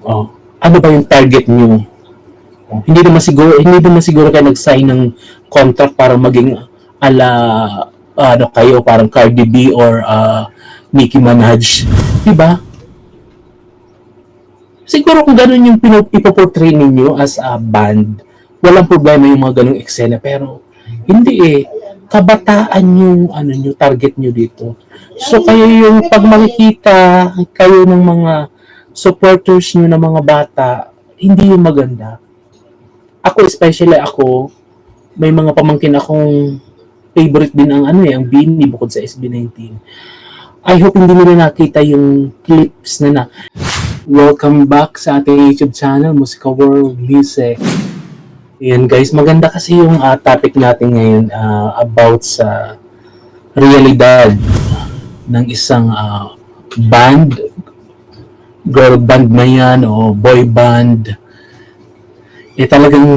Oh, ano ba yung target niyo? Oh, hindi naman siguro kayo nag-sign ng contract para maging ala ano kayo parang Cardi B or Nicki Minaj, 'di ba? Siguro kung ganun yung ipoportray ninyo as a band, walang problema yung mga ganung eksena. Pero, hindi eh. Kabataan yung ano nyo, target nyo dito. So, kayo yung pag makikita kayo ng mga supporters nyo ng mga bata, hindi yung maganda. Ako, especially ako, may mga pamangkin akong favorite din ang ano eh, ang Bini bukod sa SB19. I hope hindi nila nakita yung clips na welcome back sa ating YouTube channel, Musika World Music. Ayan guys, maganda kasi yung topic natin ngayon about sa realidad ng isang band, girl band na yan o boy band. Talagang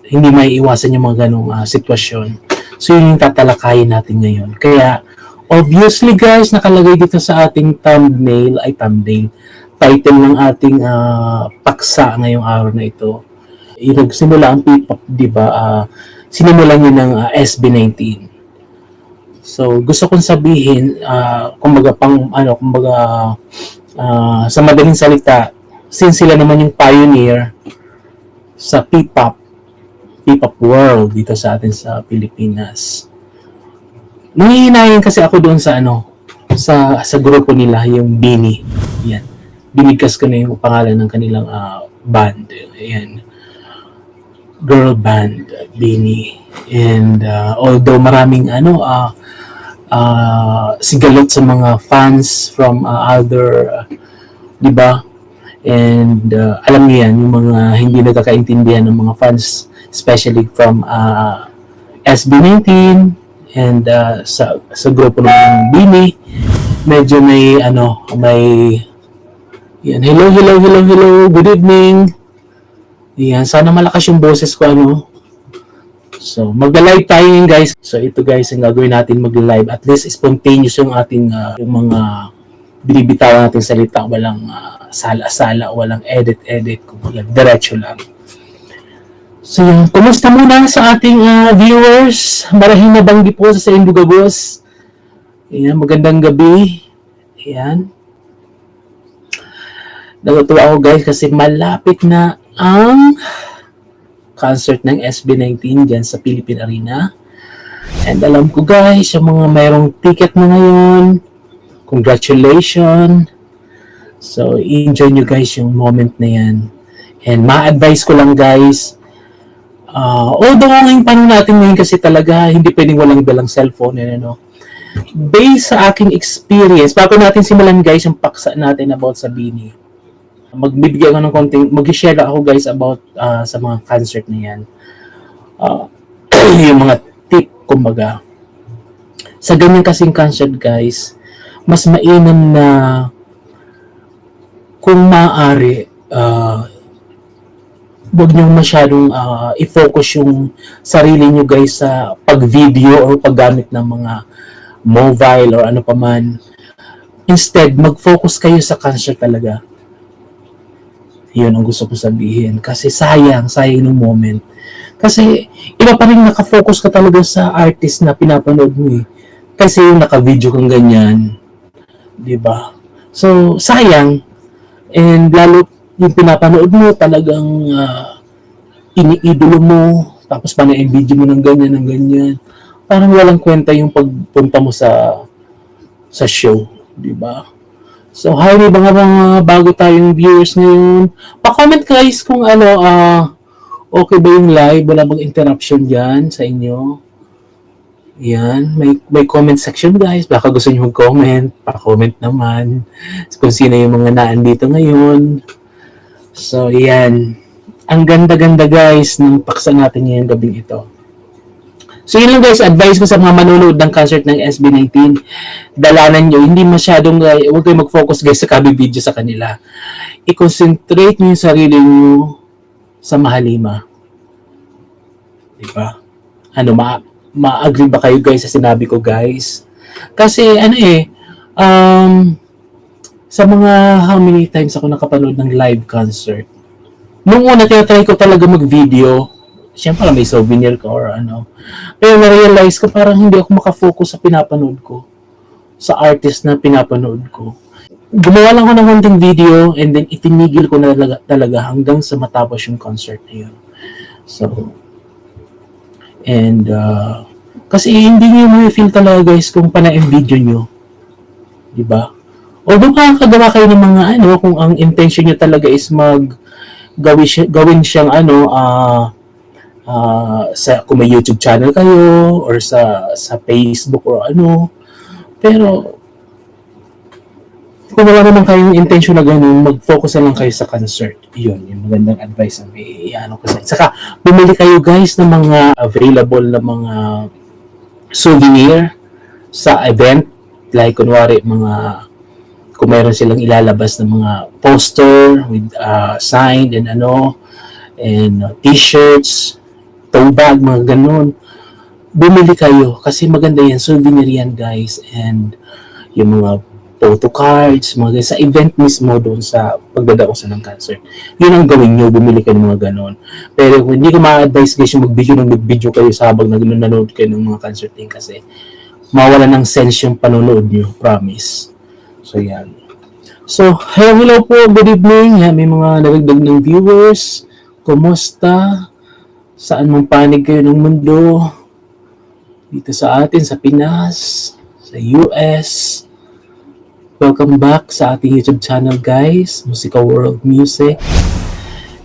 hindi may iwasan yung mga ganong sitwasyon. So yun yung tatalakayin natin ngayon. Kaya obviously guys, nakalagay dito sa ating thumbnail, title ng ating paksa ngayong araw na ito. Yung nagsimula ang P-pop, di ba? Sinimulan niya ng SB19. So, gusto kong sabihin, sa madaling salita, since sila naman yung pioneer sa P-pop world dito sa atin sa Pilipinas. Nangihinayin kasi ako doon sa sa grupo nila, yung Bini. Yan. Binigkas ko na yung pangalan ng kanilang band. Ayan. Girl band, Bini. And although maraming sigalot sa mga fans from other, di ba? And alam niyo yan, yung mga hindi nagkakaintindihan ng mga fans, especially from SB19 and sa grupo ng Bini, medyo may yan, hello, good evening. Yan, sana malakas yung boses ko So, magla-live tayo yun guys. So, ito guys, ang gagawin natin magla-live. At least spontaneous yung ating yung mga binibitawan natin salita. Walang sala-sala, walang edit-edit. Walang diretso lang. So, yan. Kumusta muna sa ating viewers? Marahing nabanggi po sa Indugagos. Yan, magandang gabi. Yan. Natutuwa ako guys kasi malapit na ang concert ng SB19 dyan sa Philippine Arena. And alam ko guys, yung mga mayroong ticket na ngayon, congratulations. So, enjoy nyo guys yung moment na yan. And ma-advise ko lang guys, although ngayong panahon natin ngayon kasi talaga, hindi pwedeng walang dalang cellphone. Based sa aking experience, bago natin simulan guys yung paksa natin about sa Bini, magbibigay ako ng konting, mag-share ako guys about sa mga concert na yan. Yung mga tip, kumbaga. Sa ganyan kasing concert guys, mas mainam na kung maaari, huwag nyo masyadong i-focus yung sarili nyo guys sa pag-video or paggamit ng mga mobile or ano pa man. Instead, mag-focus kayo sa concert talaga. Yun ang gusto ko sabihin. Kasi sayang ng moment. Kasi iba pa rin nakafocus ka talaga sa artist na pinapanood mo eh. Kasi yung naka-video kang ganyan. Diba? So, sayang. And lalo yung pinapanood mo talagang iniidolo mo. Tapos pana-video mo ng ganyan. Parang walang kwenta yung pagpunta mo sa show. Diba? So, hi mga bago tayong viewers ngayon. Pa-comment guys kung okay ba yung live, wala bang interruption dyan sa inyo. Yan, may comment section guys. Baka gusto nyo mag-comment, pa-comment naman. Kung sino yung mga naandito ngayon. So, yan. Ang ganda-ganda guys ng paksa natin ngayong gabing ito. So yun lang guys, advice ko sa mga manonood ng concert ng SB19, dalanan nyo, hindi masyadong, huwag kayo mag-focus guys sa kabi-video sa kanila. I-concentrate nyo yung sarili nyo sa Mahalima. Diba? Ma-agree ba kayo guys sa sinabi ko guys? Kasi sa mga how many times ako nakapanood ng live concert. Nung una, tinatry ko talaga mag-video. Siyempre, may souvenir ko or ano. Pero na-realize ko parang hindi ako makafocus sa pinapanood ko. Sa artist na pinapanood ko. Gumawa lang ako ng konting video and then itinigil ko na talaga hanggang sa matapos yung concert na yun. So, and kasi hindi nyo ma-feel talaga guys kung panaim video nyo. Diba? Although makakagawa kayo ng mga ano, kung ang intention nyo talaga is gawin siyang ano, sa kung may YouTube channel kayo or sa Facebook or ano. Pero kung wala naman kayong intention na ganun, mag-focus na lang kayo sa concert. Yun, yung magandang advice na may iano ko sa inyo. Saka, bumili kayo guys ng mga available na mga souvenir sa event. Like, kunwari, kung mayroon silang ilalabas ng mga poster with signed and t-shirts, tote bag, mga ganun. Bumili kayo kasi maganda yan, souvenir yan guys, and yung mga photo cards, mga sa event mismo doon sa pagdadaosan ng concert. Yun ang gawin nyo, bumili kayo ng mga ganon. Pero kung hindi ko ma-advise guys yung mag-video kayo sa habang nanonood kayo ng mga concert din kasi mawala ng sense yung panonood nyo, promise. So yan. So, hello po, good evening. May mga naragdag ng viewers. Kumusta? Saan mong panig kayo ng mundo? Dito sa atin, sa Pinas, sa US. Welcome back sa ating YouTube channel guys, Musica World Music.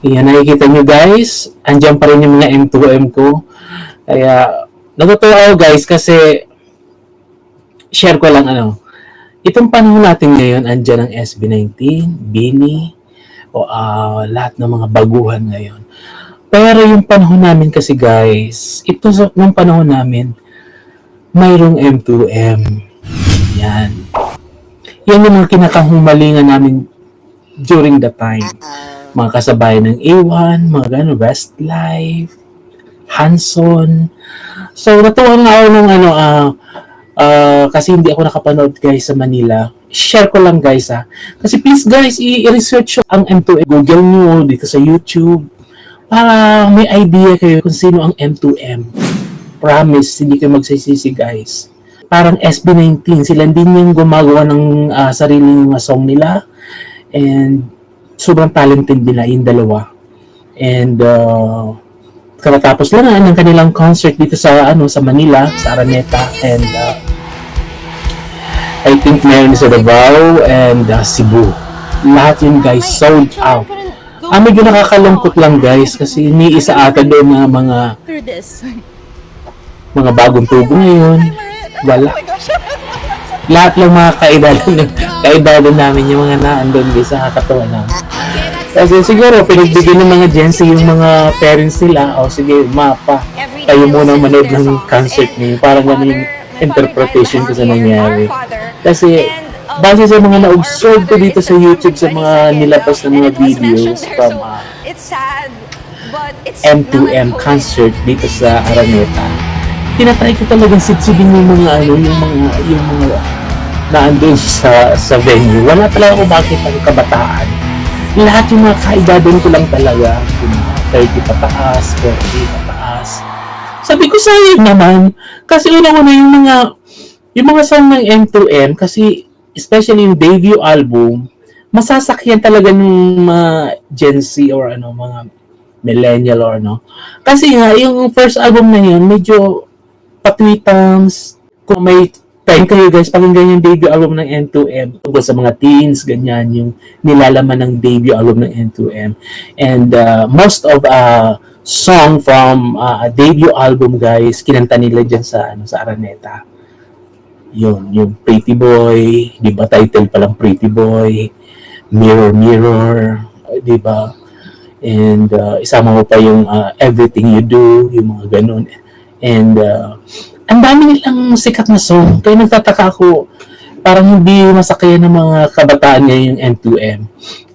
Ayan, nakikita nyo guys, andyan pa rin yung mga M2M ko. Kaya, natutuwa ako guys kasi share ko lang itong panahon natin ngayon, andyan ang SB19, Bini, o lahat ng mga baguhan ngayon. Pero yung panahon namin kasi guys, nung panahon namin, mayroong M2M. Yan. Yan yung mga kinakahumalingan namin during the time. Mga kasabayan ng A1, mga Westlife, Hanson. So, natuwa nga ako ng kasi hindi ako nakapanood guys sa Manila. Share ko lang guys Kasi please guys, i-research ang M2M. Google nyo dito sa YouTube para may idea kayo kung sino ang M2M. Promise, hindi kayo magsisisi guys. Parang SB19, sila din yung gumagawa ng sariling song nila. And sobrang talented nila yung dalawa. And katatapos lang ng kanilang concert dito sa Manila, sa Araneta, and I think meron sa Davao and Cebu. Lahat yun guys sold out. Medyo nakakalungkot lang guys kasi iniisa ata doon na mga bagong tubo ngayon. Wala. Lahat lang mga kaidadan namin yung mga naandun guys sa kakatawa namin. Kasi siguro pinagbigyan ng mga Gen Z yung mga parents nila, sige mapa, tayo muna manood ng concert niyo. Parang ganun yung interpretation ko sa nangyari. Kasi base sa mga na-observe ko dito sa YouTube sa mga nilabas na mga videos from M2M concert dito sa Araneta, tinatry ko talagang sipsipin yung mga naandun sa venue. Wala talaga ako makita ng kabataan. Lahat yung mga kaidadan ko lang talaga, yung 30 pataas, 40 pataas. Sabi ko sayang naman kasi una-una yung mga song ng M2M kasi especially yung debut album, masasakyan talaga ng Gen Z or mga millennial or Kasi nga yung first album na yun medyo patwitang. Kung may time kayo guys, pakinggan yung debut album ng N2M tungkol sa mga teens, ganyan yung nilalaman ng debut album ng N2M. And most of song from a debut album guys, kinanta nila dyan sa Araneta. Yung Pretty Boy, di ba title pa lang Pretty Boy, Mirror Mirror, di ba? And isama mo pa yung Everything You Do, yung mga ganun. And ang dami nilang sikat na song. Kaya nagtataka ako, parang hindi masakyan ng mga kabataan ngayon yung M2M.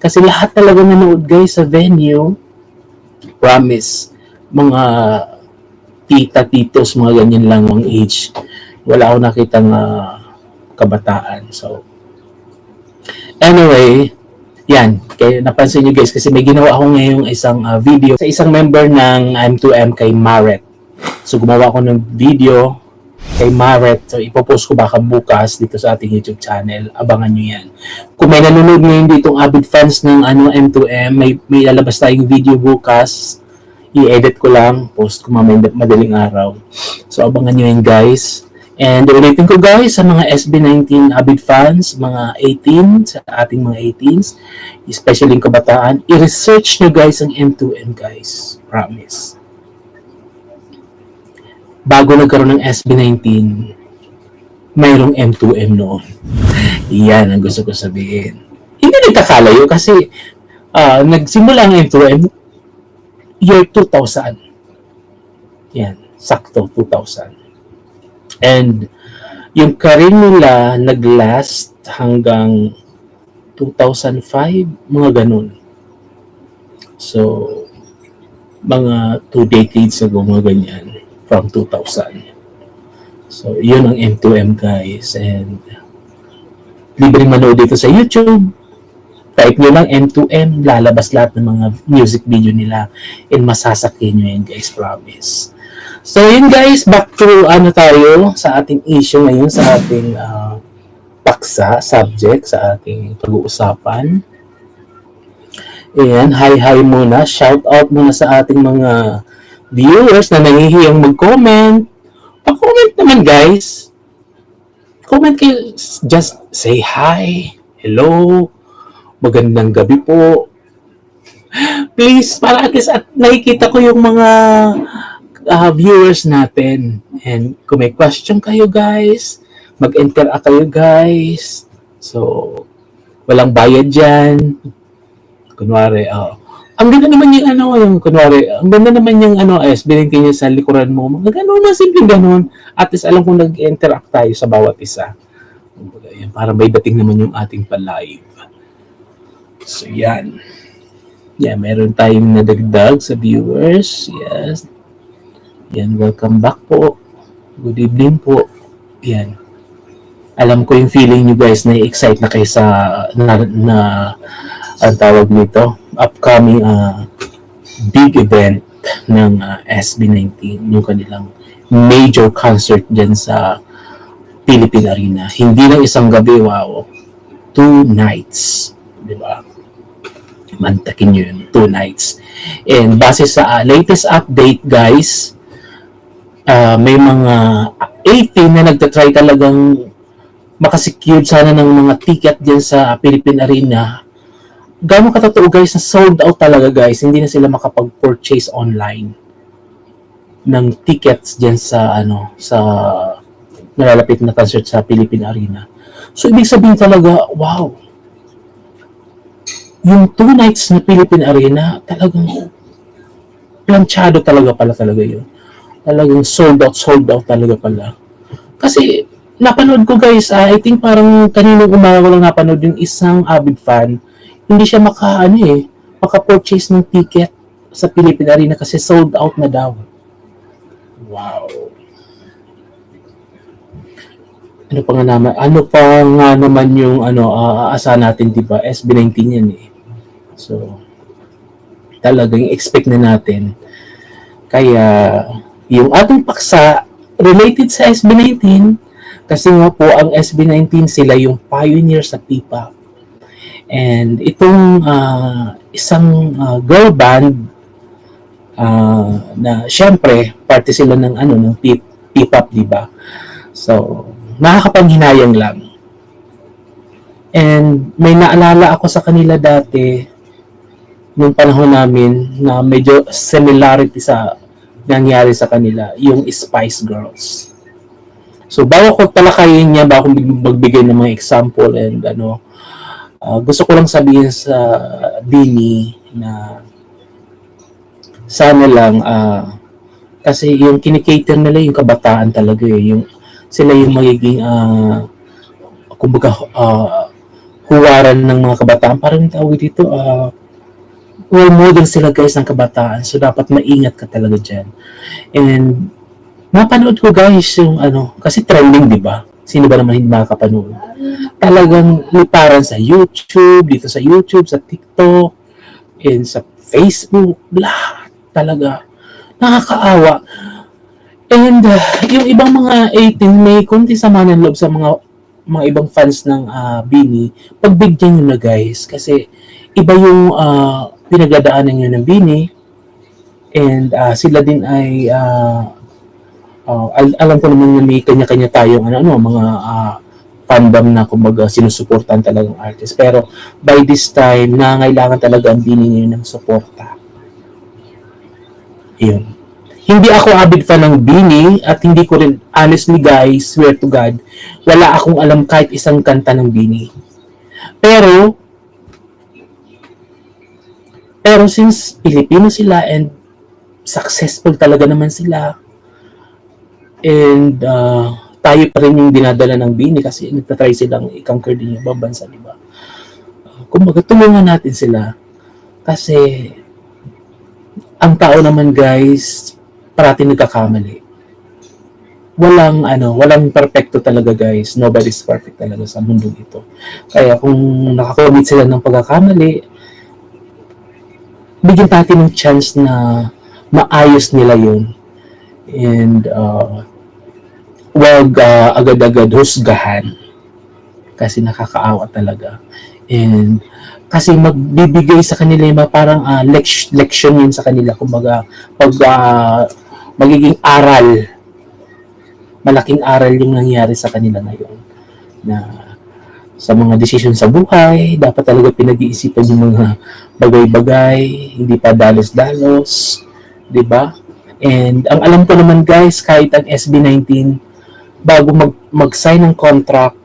Kasi lahat talaga nanood guys sa venue. Promise, mga tita, titos, mga ganyan lang ang age. Wala ako nakitang kabataan. So, Anyway, yan. Kaya napansin nyo guys kasi may ginawa ako ngayong isang video sa isang member ng M2M kay Maret. So gumawa ako ng video kay Maret. So ipopost ko baka bukas dito sa ating YouTube channel. Abangan nyo yan. Kung may nanonood ngayon ditong avid fans ng M2M, may lalabas tayong video bukas. I-edit ko lang, post ko mamaya madaling araw. So abangan nyo yan guys. And ulitin ko guys sa mga SB19 avid fans, mga 18, sa ating mga 18s, especially yung kabataan, i-research nyo guys ang M2M guys. Promise. Bago nagkaroon ng SB19, mayroong M2M noon. Yan ang gusto ko sabihin. Hindi nagkakalayo kasi nagsimula ang M2M year 2000. Yan, sakto 2000. And yung career nila nag-last hanggang 2005, mga ganun. So, mga 2 decades ago, mga ganyan, from 2000. So, yun ang M2M guys. And libreng manood dito sa YouTube. Type nyo lang M2M, lalabas lahat ng mga music video nila. And masasakyan nyo yan guys, promise. So yun guys, back to tayo sa ating issue ngayon, sa ating paksa, subject, sa ating pag-uusapan. Ayan, hi muna, shout out muna sa ating mga viewers na nahihiyang mag-comment. Pa-comment naman guys. Comment kayo, just say hi, hello, magandang gabi po. Please, para at least nakikita ko yung mga viewers natin. And kung may question kayo guys, mag-interact kayo guys. So, walang bayad dyan. Kunwari, ang ganda naman yung kunwari, ang ganda naman yung SB19 niya sa likuran mo. Gano'n na, simple gano'n. At least alam kong nag-interact tayo sa bawat isa. Para may dating naman yung ating pa-live. So, yan. Yeah, meron tayong nadagdag sa viewers. Yes. Yan, welcome back po. Good evening po. Yan. Alam ko yung feeling nyo guys na i-excite na kayo sa ang tawag nito, upcoming big event ng SB19, yung kanilang major concert dyan sa Philippine Arena. Hindi lang isang gabi, wow. 2 nights. Diba? Mantakin nyo yun, 2 nights. And base sa latest update guys, may mga 18 na nagtatry talagang makasecure sana ng mga ticket dyan sa Philippine Arena. Gano'ng katotoo guys na sold out talaga guys. Hindi na sila makapag-purchase online ng tickets dyan sa sa nalalapit na concert sa Philippine Arena. So ibig sabihin talaga, wow. Yung 2 nights na Philippine Arena, talagang planchado talaga yun. Talagang sold out talaga pala. Kasi, napanood ko guys, I think parang kaninang umaga ko lang napanood yung isang avid fan, hindi siya maka-purchase ng ticket sa Philippine Arena kasi sold out na daw. Wow. Ano pa nga naman yung aasahan natin, diba? SB19 yan eh. So, talagang expect na natin. Kaya, yung ating paksa related sa SB19 kasi nga po ang SB19 sila yung pioneer sa P-pop. And itong isang girl band na syempre parte sila ng ng P-pop, di ba? So, nakakapanghinayang lang. And may naalala ako sa kanila dati nung panahon namin na medyo similarity sa nangyari sa kanila, yung Spice Girls. So, bago ko talakayin niya, bago magbigay ng mga example and gusto ko lang sabihin sa Dini na sana lang kasi yung kinikater nila yung kabataan talaga yung sila yung magiging kumbaga huwaran ng mga kabataan, parang tawag dito role model sila guys ng kabataan. So, dapat maingat ka talaga dyan. And, napanood ko guys yung kasi trending, di ba? Sino ba naman hindi makakapanood? Talagang liparan sa YouTube, dito sa YouTube, sa TikTok, and sa Facebook, lahat talaga. Nakakaawa. And yung ibang mga 18, may konti sama ng loob sa mga ibang fans ng Bini. Pagbigyan nyo na guys, kasi iba yung pinagdadaanan nyo ng Bini, and sila din ay alam ko naman na may kanya-kanya tayong mga fandom na kumbaga sinusuportan talagang artist. Pero by this time, nangailangan talaga ang Bini ngayon ng suporta. Yun. Hindi ako avid fan ng Bini at hindi ko rin, honestly guys, swear to God, wala akong alam kahit isang kanta ng Bini. Pero since Pilipino sila and successful talaga naman sila, and tayo pa rin yung dinadala ng Bini kasi nagtatry silang i-conquer din yung ibang bansa, di ba? Kumbaga, tulungan natin sila kasi ang tao naman guys, parati nagkakamali. Walang perfecto talaga guys. Nobody's perfect talaga sa mundo ito. Kaya kung nakakomit sila ng pagkakamali, bigyan natin ng chance na maayos nila yun. And wag agad-agad husgahan. Kasi nakakaawa talaga. And kasi magbibigay sa kanila yung parang leksyon yun sa kanila. Kumbaga, pag magiging aral, malaking aral yung nangyari sa kanila ngayon. Na sa mga desisyon sa buhay, dapat talaga pinag-iisipan yung mga bagay-bagay, hindi pa dalos-dalos, di ba? And ang alam ko naman guys, kahit ang SB19, bago mag-sign ng contract,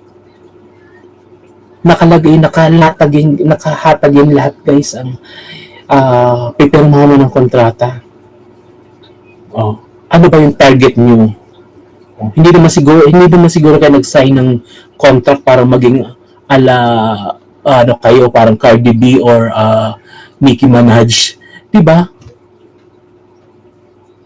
nakahatag yung lahat guys ang pipirmahan mo ng kontrata. Ano ba yung target nyo? Hindi naman siguro kayo nag-sign ng contract para maging kayo parang Cardi B or Nicki Minaj, di ba?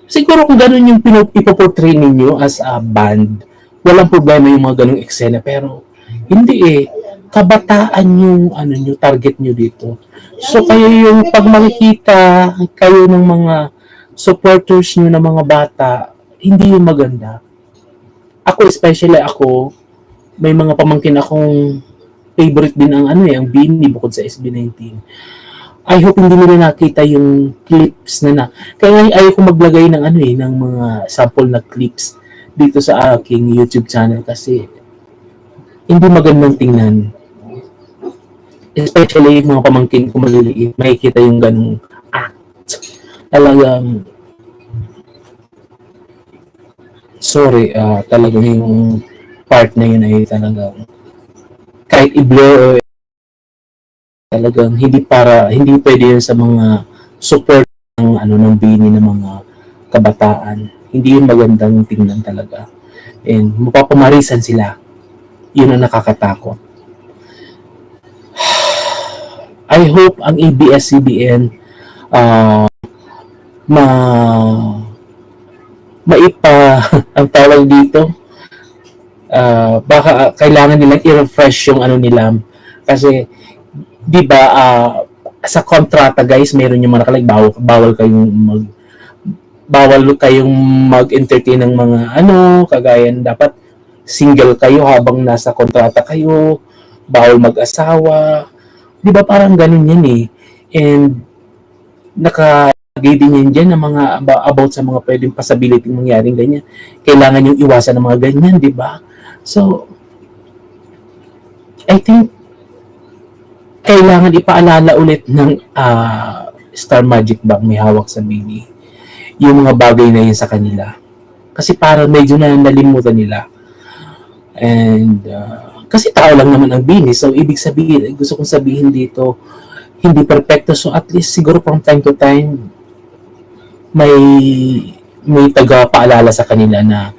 Siguro kung ganun yung ipoportray ninyo as a band, walang problema yung mga ganung eksena, pero hindi kabataan yung target nyo dito. So kayo yung pag makikita kayo ng mga supporters nyo ng mga bata, hindi yung maganda. Especially ako, may mga pamangkin akong favorite din ang ang Bini bukod sa SB19. I hope hindi nila nakita yung clips kaya ayaw ko maglagay ng ng mga sample na clips dito sa aking YouTube channel kasi hindi magandang tingnan. Especially yung mga pamangkin ko maliliit, makikita yung ganung act. Talagang talagang yung part na yun ay talagang kahit i-blur talagang hindi pwede yun sa mga support ng Bini ng mga kabataan. Hindi yun magandang tingnan talaga. And mapapamarisan sila. Yun ang nakakatakot. I hope ang ABS-CBN ang tawag dito, baka kailangan nilang i-refresh yung nila kasi di ba sa kontrata guys meron yung mga nakalagay bawal kayong mag-entertain ng mga kagaya dapat single kayo habang nasa kontrata kayo, bawal mag-asawa, di ba parang ganun yan and nakalagay din yan dyan ng mga about sa mga pwedeng possibility mangyaring ganyan, kailangan yung iwasan ng mga ganyan, di ba? So I think kailangan ipaalala ulit ng Star Magic Bank may hawak sa Bini yung mga bagay na yun sa kanila. Kasi parang medyo na nalimutan nila. And kasi tao lang naman ang Bini. So ibig sabihin, gusto kong sabihin dito, hindi perfecto. So at least siguro from time to time, may taga-paalala sa kanila na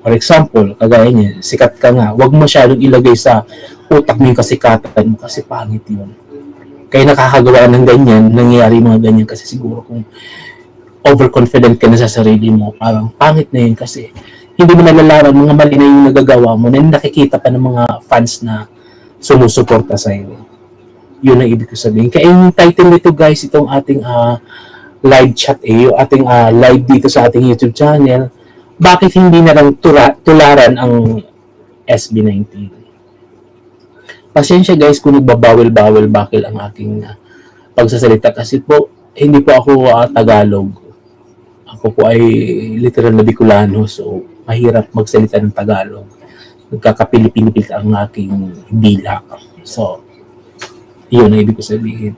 for example, kagaya niya, sikat ka nga, wag masyadong ilagay sa utak mo yung kasikatan mo kasi pangit yun. Kaya nakakagawa ng ganyan, nangyayari mga ganyan kasi siguro kung overconfident ka na sa sarili mo, parang pangit na yun kasi hindi mo nalalaman mga mali na yung nagagawa mo na nakikita pa ng mga fans na sumusuporta sa'yo. Yun ang ibig ko sabihin. Kaya yung title nito guys, itong ating live chat yung ating live dito sa ating YouTube channel, bakit hindi na lang tularan ang SB19? Pasensya guys kung nagbabawal-bawal bakil ang aking pagsasalita kasi po hindi po ako Tagalog. Ako po ay literal na Bicolano, so mahirap magsalita ng Tagalog. Nagkakapilipilipil ang aking dila. So, yun ang ibig ko sabihin.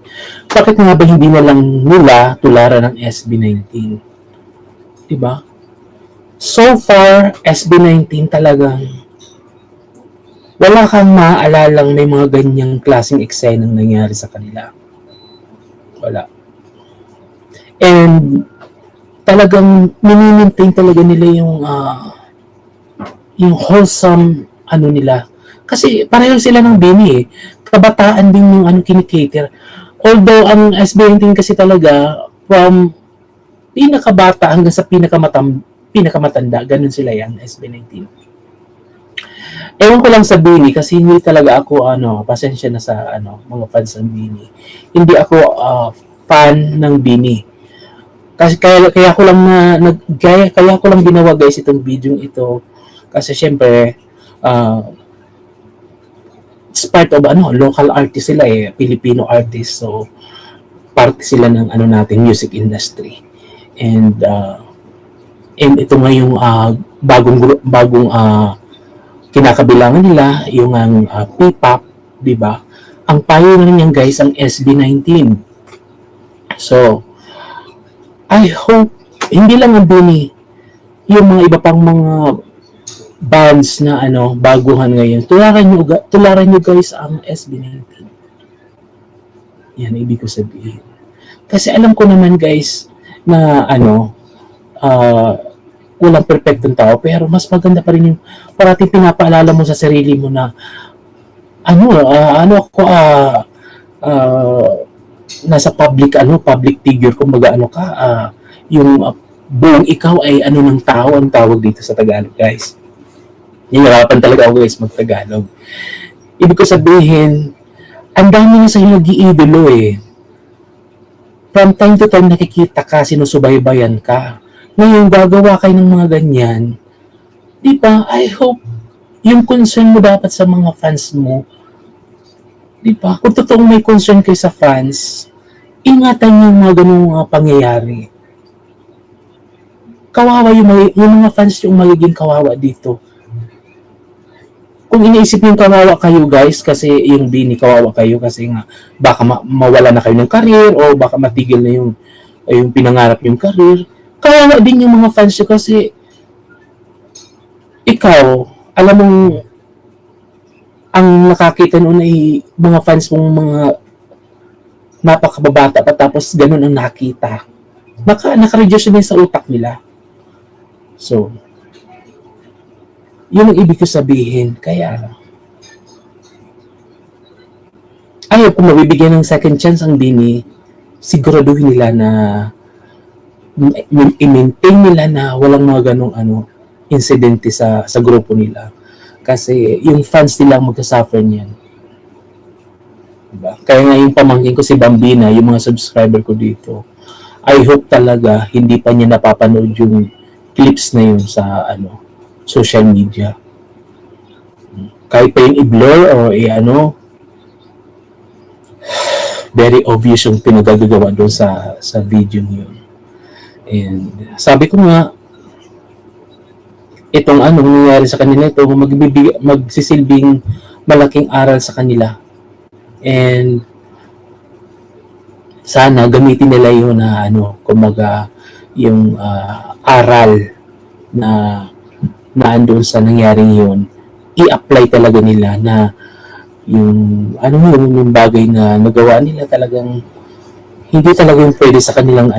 Bakit nga ba hindi na lang nila tularan ng SB19? Diba? So far, SB19 talagang wala kang maaalalang may mga ganyang klaseng eksenang nangyari sa kanila. Wala. And talagang minimaintain talaga nila yung wholesome nila. Kasi pareho sila ng Bini kabataan din yung kinikater. Although ang SB19 kasi talaga from pinakabata hanggang sa pinakamatanda, ganun sila yan, SB19. Ewan ko lang sa Bini kasi hindi talaga ako pasensya na sa mga fans ng Bini. Hindi ako fan ng Bini. Kasi kaya ko lang kaya ko lang ginawa guys itong video ito kasi syempre it's part of local artist sila Filipino artist, so parte sila ng nating music industry. And ito nga yung bagong kinakabilangan nila yung P-pop, di ba? Ang pioneer niyan guys ang SB19. So I hope hindi lang ang Bini, yung mga iba pang mga bands na baguhan ngayon, tularan nyo guys ang SB19. Yan ibig ko sabihin. Kasi alam ko naman guys na walang perfectong tao, pero mas maganda pa rin yung parating pinapaalala mo sa sarili mo na nasa public figure, kumbaga yung buong ikaw ay ng tao, ang tawag dito sa Tagalog guys. Hihirapan talaga ako guys mag-Tagalog. Ibig ko sabihin, ang dami na sa'yo nag-iidolo From time to time nakikita ka, sinusubaybayan ka. Ngayon, gagawa kayo ng mga ganyan. Di ba? I hope yung concern mo dapat sa mga fans mo. Di ba? Kung totoong may concern kayo sa fans, ingatan yung mga ganung pangyayari. Kawawa yung mga fans yung magiging kawawa dito. Kung iniisip yung kawawa kayo guys, kasi yung Bini kawawa kayo kasi nga baka mawala na kayo ng career o baka matigil na yung pinangarap yung career, kawawa din yung mga fans nyo kasi ikaw, alam mong ang nakakita noon ay mga fans mong mga napakababata pa tapos ganun ang nakita. Naka-reduce na sa utak nila. So, yun ang ibig ko sabihin. Kaya, ayaw kung mabibigyan ng second chance ang Bini, siguraduhin nila na i-maintain nila na walang mga ganong insidente sa grupo nila. Kasi yung fans nila magsasuffer niyan. Diba? Kaya nga yung pamangkin ko si Bambina, yung mga subscriber ko dito, I hope talaga hindi pa niya napapanood yung clips na yun sa social media. Kahit pa yung i-blur o very obvious yung pinagagawa doon sa video niyo. And sabi ko nga, itong nangyayari sa kanila, ito magsisilbing malaking aral sa kanila. And sana gamitin nila yun na kumaga yung aral na andun sa nangyaring yun, i-apply talaga nila na yung yung bagay na nagawa nila talagang hindi talaga yung pwede sa kanilang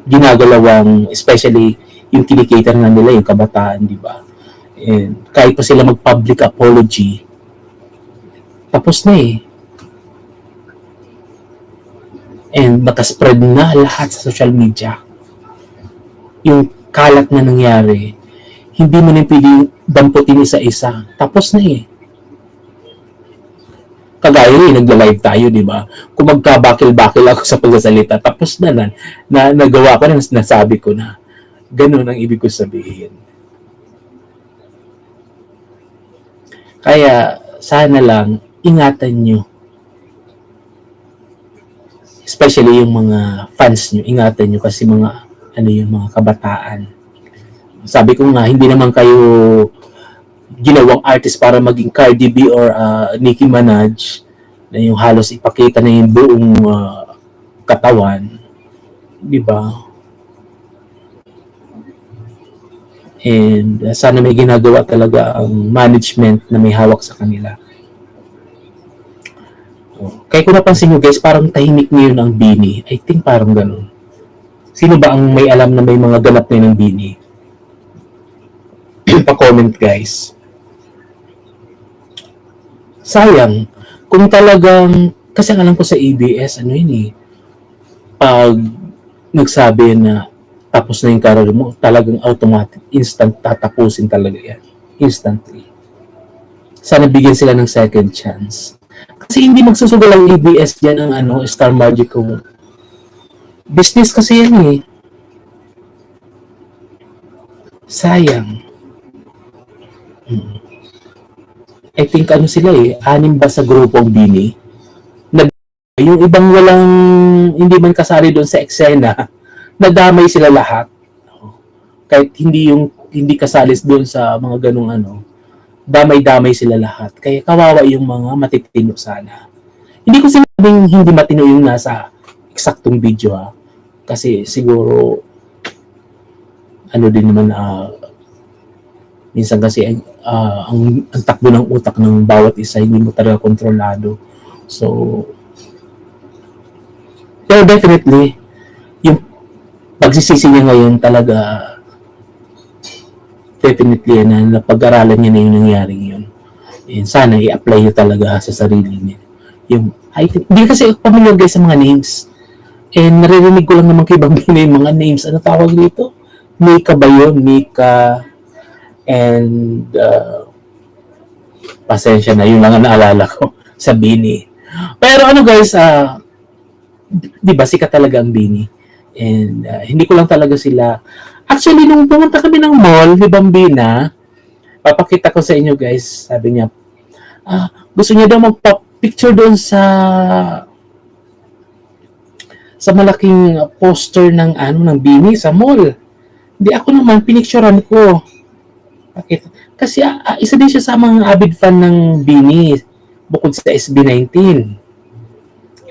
ginagalawang, especially yung kinikater na nila yung kabataan, di ba? And kahit pa sila mag-public apology, tapos na and makaspread na lahat sa social media yung kalat na nangyari. hindi mo na pwedeng damputin isa-isa. Tapos na eh. Kagaya nagla-live tayo, di ba? Kung magkabakil-bakil ako sa pagsasalita, tapos na nagawa ko na, nasabi ko na. Ganun ang ibig ko sabihin. Kaya, sana lang, ingatan nyo. Especially yung mga fans nyo, ingatan nyo kasi yung mga kabataan. Sabi ko nga, hindi naman kayo ginawang artist para maging Cardi B or Nicki Minaj na yung halos ipakita na yung buong katawan, di ba? And sana may ginagawa talaga ang management na may hawak sa kanila. Kaya kung napansin nyo guys, parang tahimik ngayon ang Bini. I think parang ganun. Sino ba ang may alam na may mga ganap ngayon ng Bini? Pa-comment guys. Sayang, kung talagang, kasi alam ko sa ABS, pag nagsabi na tapos na yung career mo, talagang automatic, instant tatapusin talaga yan. Instantly. Sana bigyan sila ng second chance. Kasi hindi magsusugal ang ABS dyan ang Star Magico. Business kasi yan eh. Sayang. I think sila eh, 6 ba sa grupong Bini? Yung ibang hindi man kasali doon sa eksena, nadamay sila lahat. Kahit hindi kasali doon sa mga ganung damay-damay sila lahat. Kaya kawawa yung mga matitino sana. Hindi ko sinabing hindi matino yung nasa eksaktong video ha. Kasi siguro din naman minsan kasi ang takbo ng utak ng bawat isa hindi mo talaga kontrolado. So, pero definitely, yung pagsisisi niya ngayon talaga, definitely na napag-aralan niya na yung nangyaring yun. And sana i-apply niya talaga sa sarili niya. Hindi kasi familiar guys sa mga names. And naririnig ko lang naman kay Bambina yung mga names. Ano tawag dito? Mika ba yun? Mika. And pasensya na, yun lang ang naalala ko sa Bini. Pero guys, di ba sikat talaga ang Bini? And hindi ko lang talaga sila. Actually, nung pumunta kami ng mall ni Bambina, papakita ko sa inyo guys, sabi niya, gusto niya daw magpa-picture doon sa malaking poster ng Bini sa mall. Hindi ako naman pinicturean ko. Bakit? Kasi isa din siya sa mga avid fan ng Bini bukod sa SB19.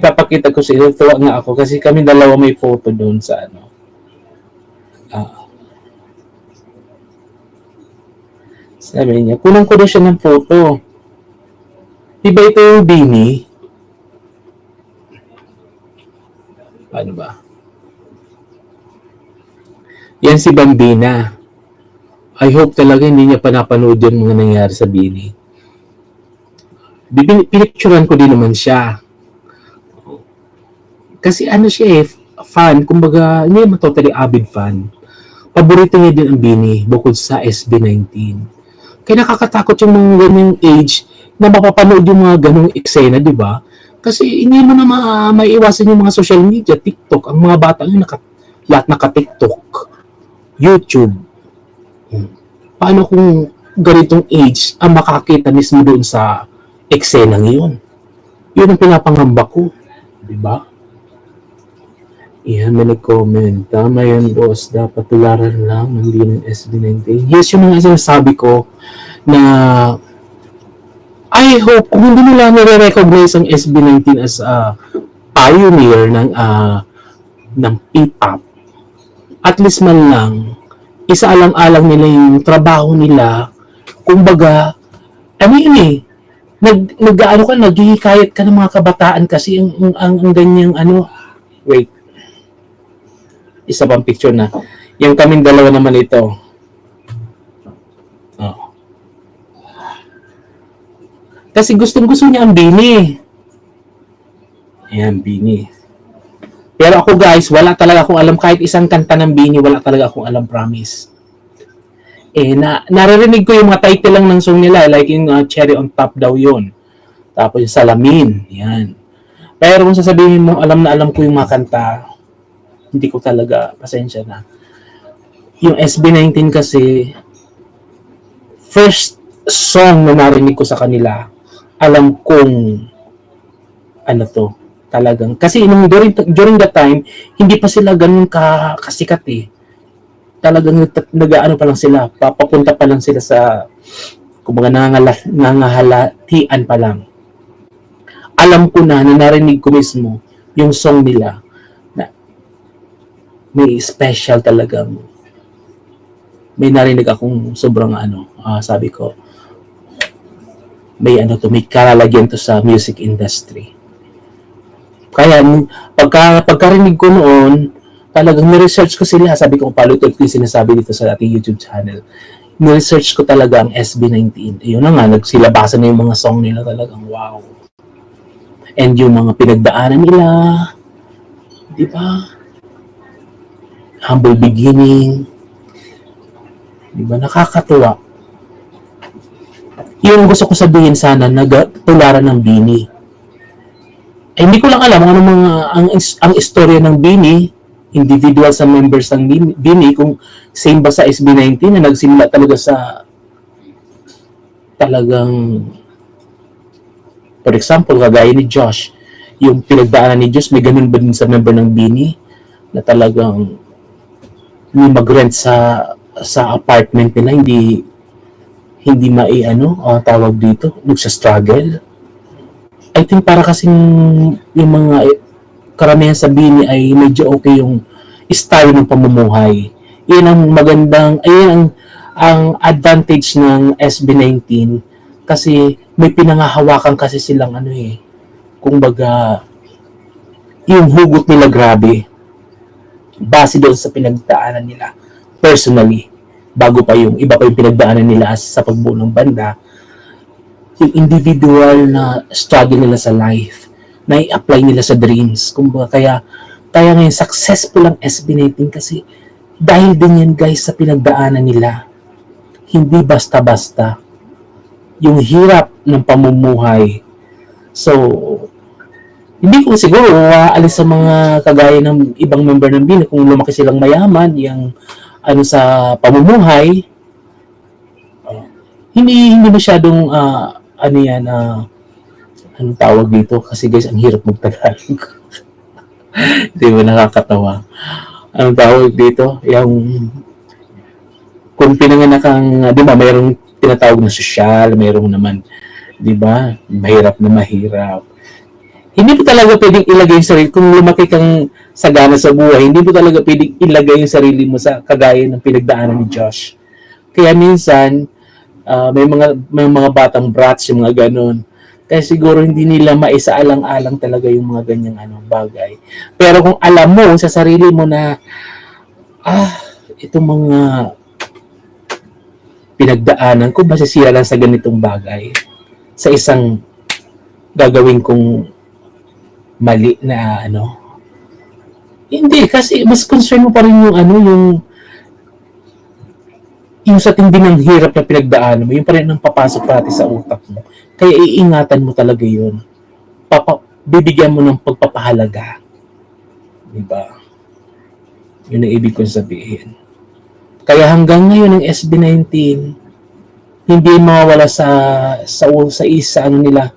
Ipapakita ko sa inyo, tuwa nga ako kasi kami dalawa may photo doon sa sabi niya, kulang ko daw siya ng photo. Diba ito yung Bini? Paano ba? Yan si Bambina. I hope talaga hindi niya pa napanood yung mga nangyari sa Bini. Pinicturean ko din naman siya. Kasi siya fan, kumbaga, hindi naman totally avid fan. Paborito niya din ang Bini bukod sa SB19. Kaya nakakatakot yung mga ganyang age na mapapanood yung mga ganong eksena, di ba? Kasi hindi mo na maiiwasan yung mga social media, TikTok, ang mga bata yung lahat naka-TikTok, YouTube. Paano kung ganitong age ang makakita mismo doon sa eksena ngayon? Yun ang pinapangamba ko. Diba? Yan, may nag-comment. Tama yan, boss. Dapat tularan lang ng ng SB19. Yes, yung mga sinasabi ko na I hope kung hindi nila nare-recognize ang SB19 as a pioneer ng P-pop, at least man lang isaalang-alang nila yung trabaho nila. Kumbaga, naghihikayat ka ng mga kabataan kasi ang ganyang wait. Isa pang picture na. Yung kaming dalawa naman ito. Oh. Kasi gustong-gusto niya ang Bini. Ayan, Bini. Pero ako guys, wala talaga akong alam kahit isang kanta ng Bini, wala talaga akong alam, promise. Naririnig ko yung mga title lang ng song nila, like yung Cherry on Top daw yun. Tapos yung Salamin, yan. Pero kung sasabihin mo, alam na alam ko yung mga kanta, hindi ko talaga, pasensya na. Yung SB19 kasi, first song na narinig ko sa kanila, alam kong ano to, talagang. Kasi during that time, hindi pa sila ganun kasikat eh. Talagang nag-ano pa lang sila, papunta pa lang sila sa, kumbaga nangahalatian pa lang. Alam ko na narinig ko mismo yung song nila na may special talagang may narinig akong sobrang sabi ko, may may kalalagyan to sa music industry. Kaya pagkarinig ko noon, talagang ni-research ko sila. Sabi ko, palutot ko yung sinasabi dito sa ating YouTube channel. Ni-research ko talaga ang SB19. Yun na nga, nagsilabasan na yung mga song nila, talagang wow. And yung mga pinagdaanan nila, di ba? Humble beginning. Di ba? Nakakatuwa. Yung gusto ko sabihin sana, nagtularan ng Bini. Hindi ko lang alam kung ano ang istorya ng Bini, individual sa members ng Bini, kung same ba sa SB19 na nagsimula talaga sa talagang, for example, kagaya ni Josh, yung pinagdaanan ni Josh, may ganun ba din sa member ng Bini na talagang mag-rent sa apartment nila, hindi tawag dito, nagsa-struggle. I think para kasing yung mga karamihan sa Bini ay medyo okay yung style ng pamumuhay. Yan ang magandang, ayun ang advantage ng SB19 kasi may pinangahawakan kasi silang kumbaga yung hugot nila grabe base doon sa pinagdaanan nila personally, bago pa yung iba pa yung pinagdaanan nila sa pagbuo ng banda, yung individual na struggle nila sa life na i-apply nila sa dreams. Kumbaga kaya ngayon successful ang SB19 kasi dahil din yan guys sa pinagdaanan nila. Hindi basta-basta yung hirap ng pamumuhay. So hindi ko siguro aalis sa mga kagaya ng ibang member ng Bini kung lumaki silang mayaman, yung sa pamumuhay, hindi masyadong anong tawag dito kasi guys ang hirap magtagalog. Di ba nakakatawa? Anong tawag dito? Yung kung pinanganak kang, di ba, mayroong tinatawag na sosyal, mayroong naman, di ba, mahirap na mahirap. Hindi mo talaga pwedeng ilagay yung sarili, kung lumaki kang sagana sa buhay, hindi mo talaga pwedeng ilagay yung sarili mo sa kagaya ng pinagdaanan ni Josh. Kaya minsan, may mga batang brats, yung mga ganun. Kaya siguro hindi nila maisaalang-alang talaga yung mga ganyang bagay. Pero kung alam mo sa sarili mo na, itong mga pinagdaanan ko, masisira lang sa ganitong bagay. Sa isang gagawin kong mali na Hindi, kasi mas concern mo pa rin yung sa tindi ng hirap na pinagdaanan mo, yung pa rin ang papasok pati sa utak mo. Kaya iingatan mo talaga yun. Bibigyan mo ng pagpapahalaga. Diba? Yun ang ibig kong sabihin. Kaya hanggang ngayon ang SB19, hindi mawawala sa nila,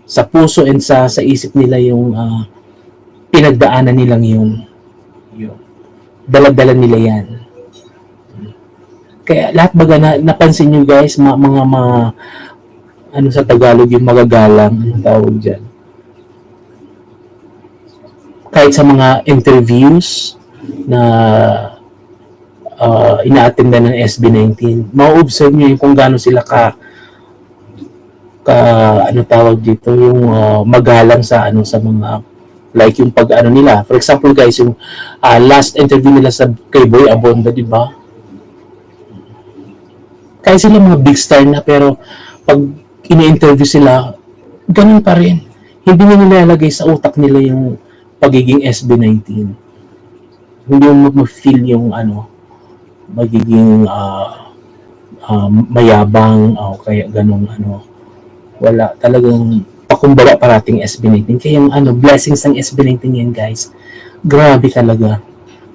sa puso and sa isip nila yung pinagdaanan nilang yun. Dala-dala nila yan. Kaya lahat baga napansin nyo guys, mga sa Tagalog yung magagalang, anong tawag dyan. Kahit sa mga interviews na ina-attendan ng SB19, ma-observe nyo yung kung gaano sila tawag dito, yung magalang sa mga like yung nila. For example guys, yung last interview nila kay Boy Abonda, di ba? Kaya sila mga big star na, pero pag ini-interview sila, ganun pa rin. Hindi nila nilalagay sa utak nila yung pagiging SB19. Hindi mo ma-feel yung magiging mayabang o kaya ganun wala talagang pakumbaba parating SB19 kaya yung blessings ng SB19 yan guys grabe talaga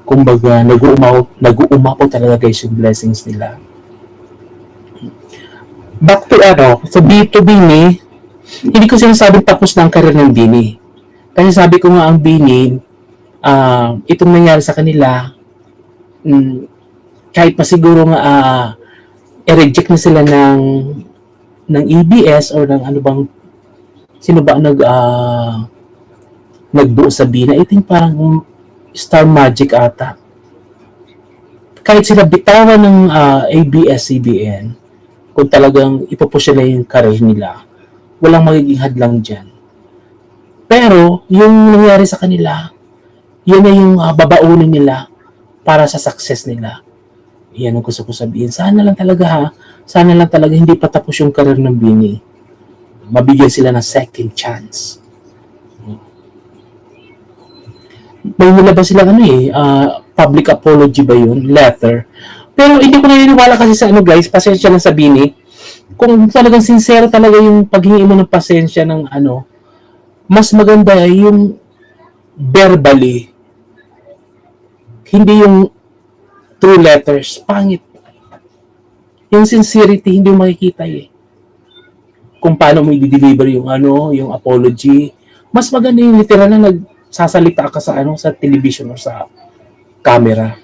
kumbaga nag-uumapaw talaga guys yung blessings nila. Back to sa B2 Bini, hindi ko sinasabing tapos na ang karir ng Bini. Kasi sabi ko nga ang Bini, itong nangyari sa kanila, kahit pa siguro nga i-reject na sila ng EBS or ng sino ba nagbuo sa Bina, I think parang Star Magic ata. Kahit sila bitawan ng ABS-CBN, kung talagang ipupush nila yung career nila, walang magiging hadlang dyan. Pero, yung nangyari sa kanila, yan na yung babaunin nila para sa success nila. Yan ang gusto ko sabihin. Sana lang talaga hindi pa tapos yung career ng Bini. Mabigyan sila ng second chance. May nilabas sila public apology ba yun? Letter. Pero hindi ko naniniwala kasi sa guys, pasensya lang sa Bini. Kung talagang sincere talaga yung paghingi mo ng pasensya ng mas maganda yung verbally. Hindi yung 2 letters. Pangit. Yung sincerity, hindi mo makikita kung paano mo i-deliver yung apology. Mas maganda yung literal na nagsasalita ka sa television o sa camera.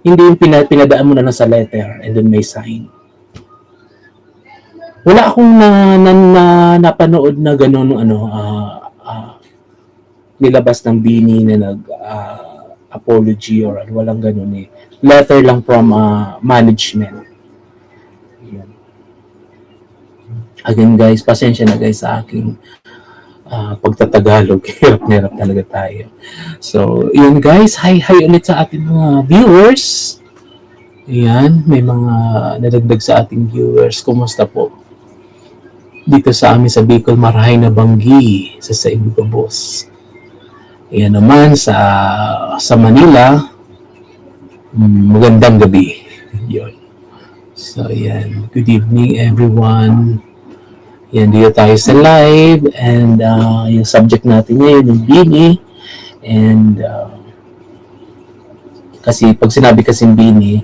Hindi yung pinadaan mo na sa letter and then may sign. Wala akong napanood na gano'n nilabas ng Bini na apology or walang gano'n letter lang from management. Yan. Again guys, pasensya na guys sa aking pagtatagalog. Hirap talaga tayo. So, yun guys, hi ulit sa ating mga viewers. Ayan, may mga nadagdag sa ating viewers. Kumusta po? Dito sa amin sa Bicol, Marahay na Banggi, sa Saibuga Boss. Ayan naman sa Manila, magandang gabi. Yun. So, ayan. Good evening everyone. Yan, dito tayo sa live and yung subject natin ngayon, yung Bini. And kasi pag sinabi kasing Bini,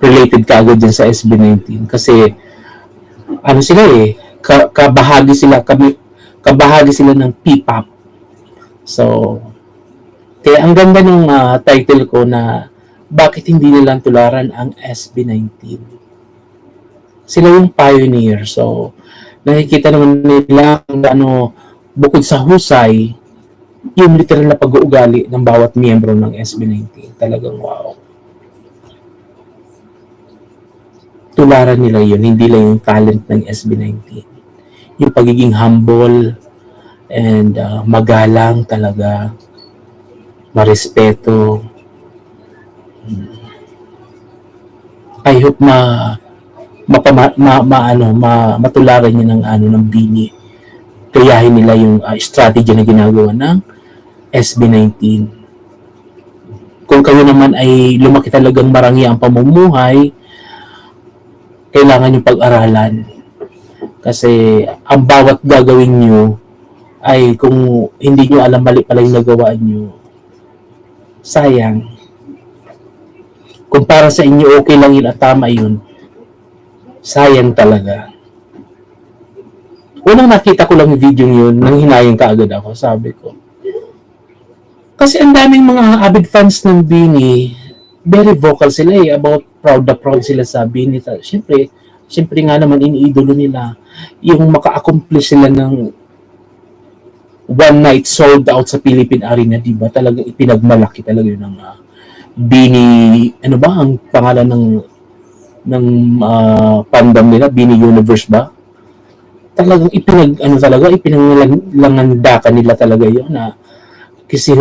related ka agad dyan sa SB19. Kasi sila kabahagi sila ng P-pop. So, kaya ang ganda ng title ko na bakit hindi nilang tularan ang SB19. Sila yung pioneer. So, nakikita naman nila kung bukod sa husay, yung literal na pag-uugali ng bawat miyembro ng SB19. Talagang wow. Tularan nila yun, hindi lang yung talent ng SB19. Yung pagiging humble and magalang talaga, marespeto. I hope matularan niya ng Bini. Kayahin nila yung strategy na ginagawa ng SB19. Kung kayo naman ay lumaki talagang marangya ang pamumuhay, kailangan yung pag-aralan. Kasi ang bawat gagawin nyo ay kung hindi nyo alam mali pala yung nagawa nyo, sayang. Kung para sa inyo okay lang yun at tama yun, sayang talaga. Unang nakita ko lang yung video yun, nang hinayang kaagad ako, sabi ko. Kasi ang daming mga avid fans ng Bini, very vocal sila about proud sila sa Bini. Siyempre nga naman iniidolo nila yung maka-accomplish sila ng one night sold out sa Philippine Arena, di ba? Talagang ipinagmalaki talaga yun ng Bini, ang pangalan ng fandom nila, Bini Universe ba? Talagang ipinanglangandakan nila talaga yun na kasi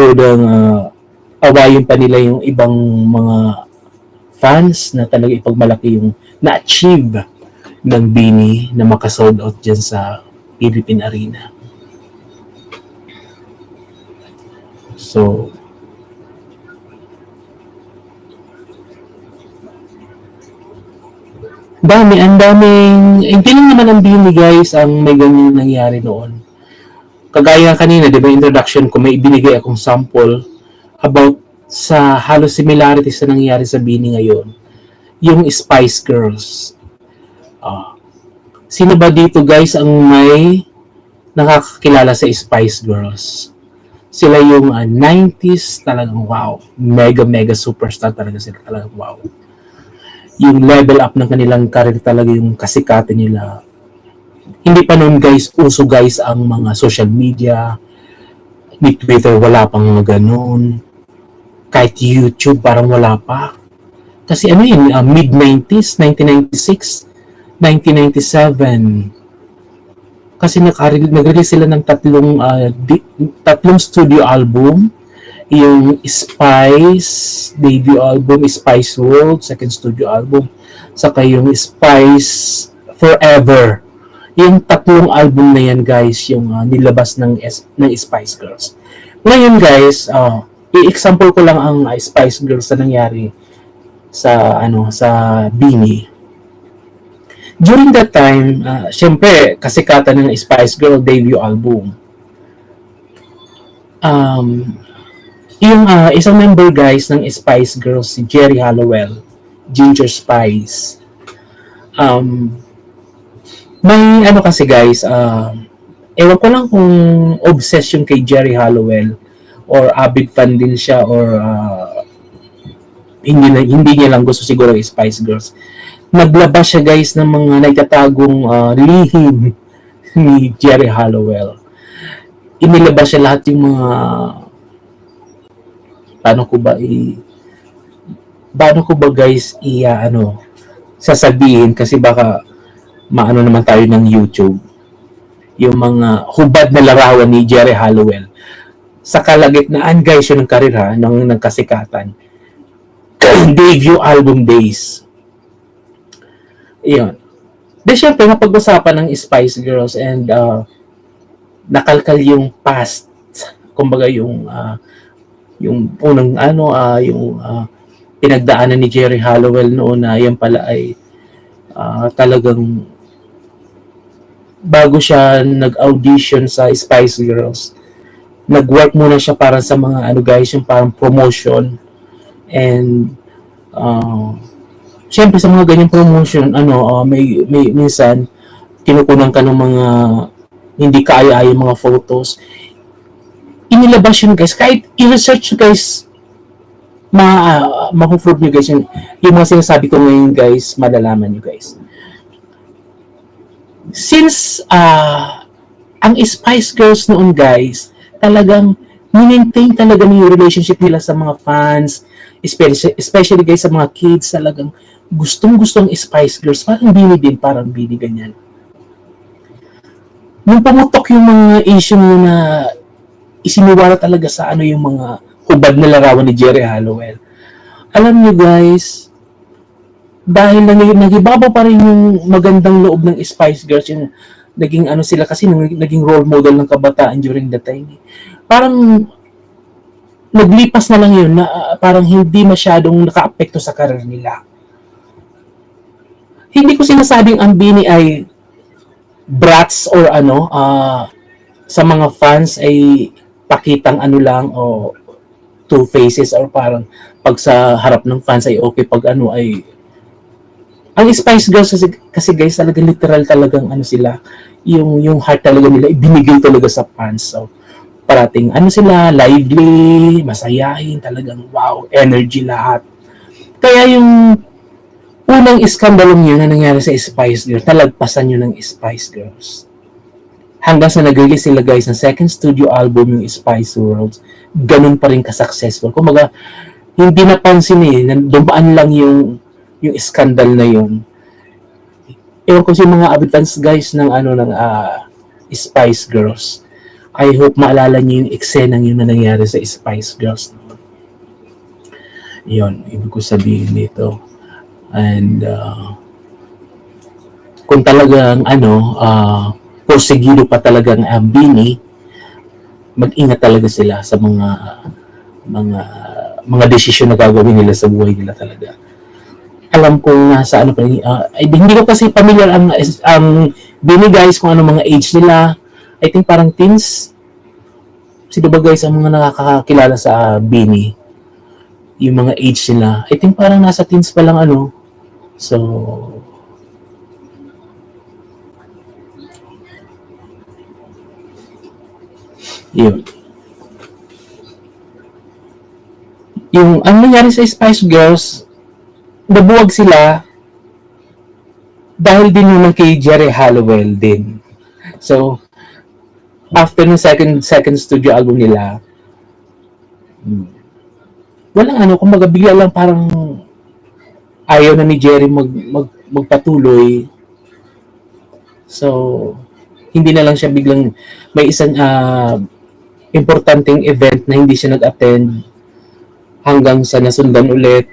awayin pa nila yung ibang mga fans na talaga ipagmalaki yung na-achieve ng Bini na makasold out dyan sa Philippine Arena. So, ang daming, hindi lang naman ang Bini guys ang may ganyan nangyari noon. Kagaya kanina, di ba, introduction ko, may ibinigay akong sample about sa halos similarities na nangyari sa Bini ngayon. Yung Spice Girls. Sino ba dito guys ang may nakakakilala sa Spice Girls? Sila yung 90s, talagang wow. Mega superstar talaga sila, talagang wow. Yung level up ng kanilang career talaga, yung kasikatan nila. Hindi pa noon guys, uso guys ang mga social media. Ni Twitter, wala pang mga ganun. Kahit YouTube, parang wala pa. Kasi ano yun, mid-90s, 1996, 1997. Kasi nag-release sila ng tatlong studio album. Yung Spice debut album, Spice World second studio album, saka yung Spice Forever. Yung tatlong album na yan guys, yung nilabas ng Spice Girls. Ngayon guys, i-example ko lang ang Spice Girls na nangyari sa Bini. During that time, syempre kasikatan ng Spice Girl debut album. Yung isang member guys ng Spice Girls, si Geri Halliwell, Ginger Spice. May kasi guys, ewan ko lang kung obsession kay Geri Halliwell or avid fan din siya or hindi niya lang gusto siguro ng Spice Girls. Naglabas siya guys ng mga naitatagong lihim ni Geri Halliwell. Inilabas siya lahat yung mga paano ko ba guys sasabihin, kasi baka maano naman tayo ng YouTube, yung mga hubad na larawan ni Geri Halliwell sa kalagitnaan guys yun ng karir ng kasikatan. Debut album days yun. Di syempre napag-usapan ng Spice Girls and nakalkal yung past, kumbaga yung unang pinagdaanan ni Geri Halliwell noon na yan pala ay talagang bago siya nag-audition sa Spice Girls, nag-work muna siya para sa mga yung parang promotion and syempre sa mga ganyang promotion may minsan kinukunan ka ng mga hindi kaaya-aya mga photos. Inilabas yun guys, kahit i-research guys, ma-prove nyo guys yung mga sinasabi ko ngayon guys, malalaman nyo guys. Since ang Spice Girls noon guys, talagang maintain talaga yung relationship nila sa mga fans, especially guys sa mga kids, talagang gustong-gustong Spice Girls, parang Bini ganyan. Nung pumutok yung mga issue na isiniwala talaga sa yung mga hubad na larawan ni Geri Halliwell. Alam niyo guys, dahil nagibabaw pa rin yung magandang loob ng Spice Girls, yung naging sila kasi naging role model ng kabataan during that time. Parang naglipas na lang yun na parang hindi masyadong naka-apekto sa karir nila. Hindi ko sinasabing ang Bini ay brats or sa mga fans ay pakitang lang o two faces or parang pag sa harap ng fans ay okay, pag ay ang Spice Girls kasi guys talaga literal talagang sila, yung heart talaga nila ibinigay talaga sa fans. So parating sila, lively, masayahin, talagang wow, energy lahat. Kaya yung unang iskandalong yun na nangyari sa Spice Girls, talagpasan yun ng Spice Girls. Hanggang sa nag-release sila guys ng second studio album, yung Spice World, ganun pa rin ka-successful. Kumbaga, hindi napansin dumaan lang yung scandal na yun. Ewan ko yung mga avid fans guys ng Spice Girls. I hope maalala niyo yung eksenang yun na nangyari sa Spice Girls. Yun, ibig ko sabihin dito. And kung talagang porsigido pa talagang Bini, mag-ingat talaga sila sa mga desisyon na gagawin nila sa buhay nila talaga. alam kong nasa ano pa hindi ko kasi familiar ang Bini guys kung ano mga age nila. I think parang teens. Sino ba guys ang mga nakakakilala sa Bini? Yung mga age nila. I think parang nasa teens pa lang ano. So, yun. Yung ang nangyari sa Spice Girls, nabuwag sila dahil din naman kay Jerry Halliwell din. So, after ng second studio album nila, walang ano, kumbaga bigla lang parang ayaw na ni Jerry magpatuloy. So, hindi na lang siya biglang may isang importanteng event na hindi siya nag-attend hanggang sa nasundan ulit.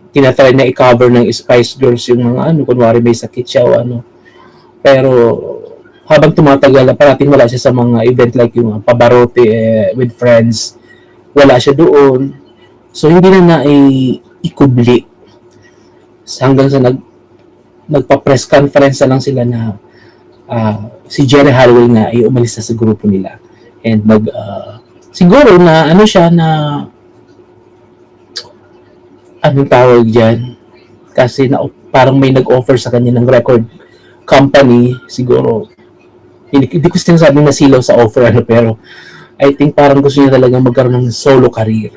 Tinatry na i-cover ng Spice Girls yung mga ano, kunwari may sakit siya o ano. Pero habang tumatagal, parating wala siya sa mga event like yung Pavarotti with friends. Wala siya doon. So, hindi na ikubli. Hanggang sa nagpa-press conference na lang sila na si Jerry Halliwell nga ay umalis na sa grupo nila. And siguro na ano siya na anong tawag dyan? Kasi parang may nag-offer sa kanya ng record company. Siguro, hindi ko sinasabing nasilaw sa offer pero I think parang gusto niya talagang magkaroon ng solo career.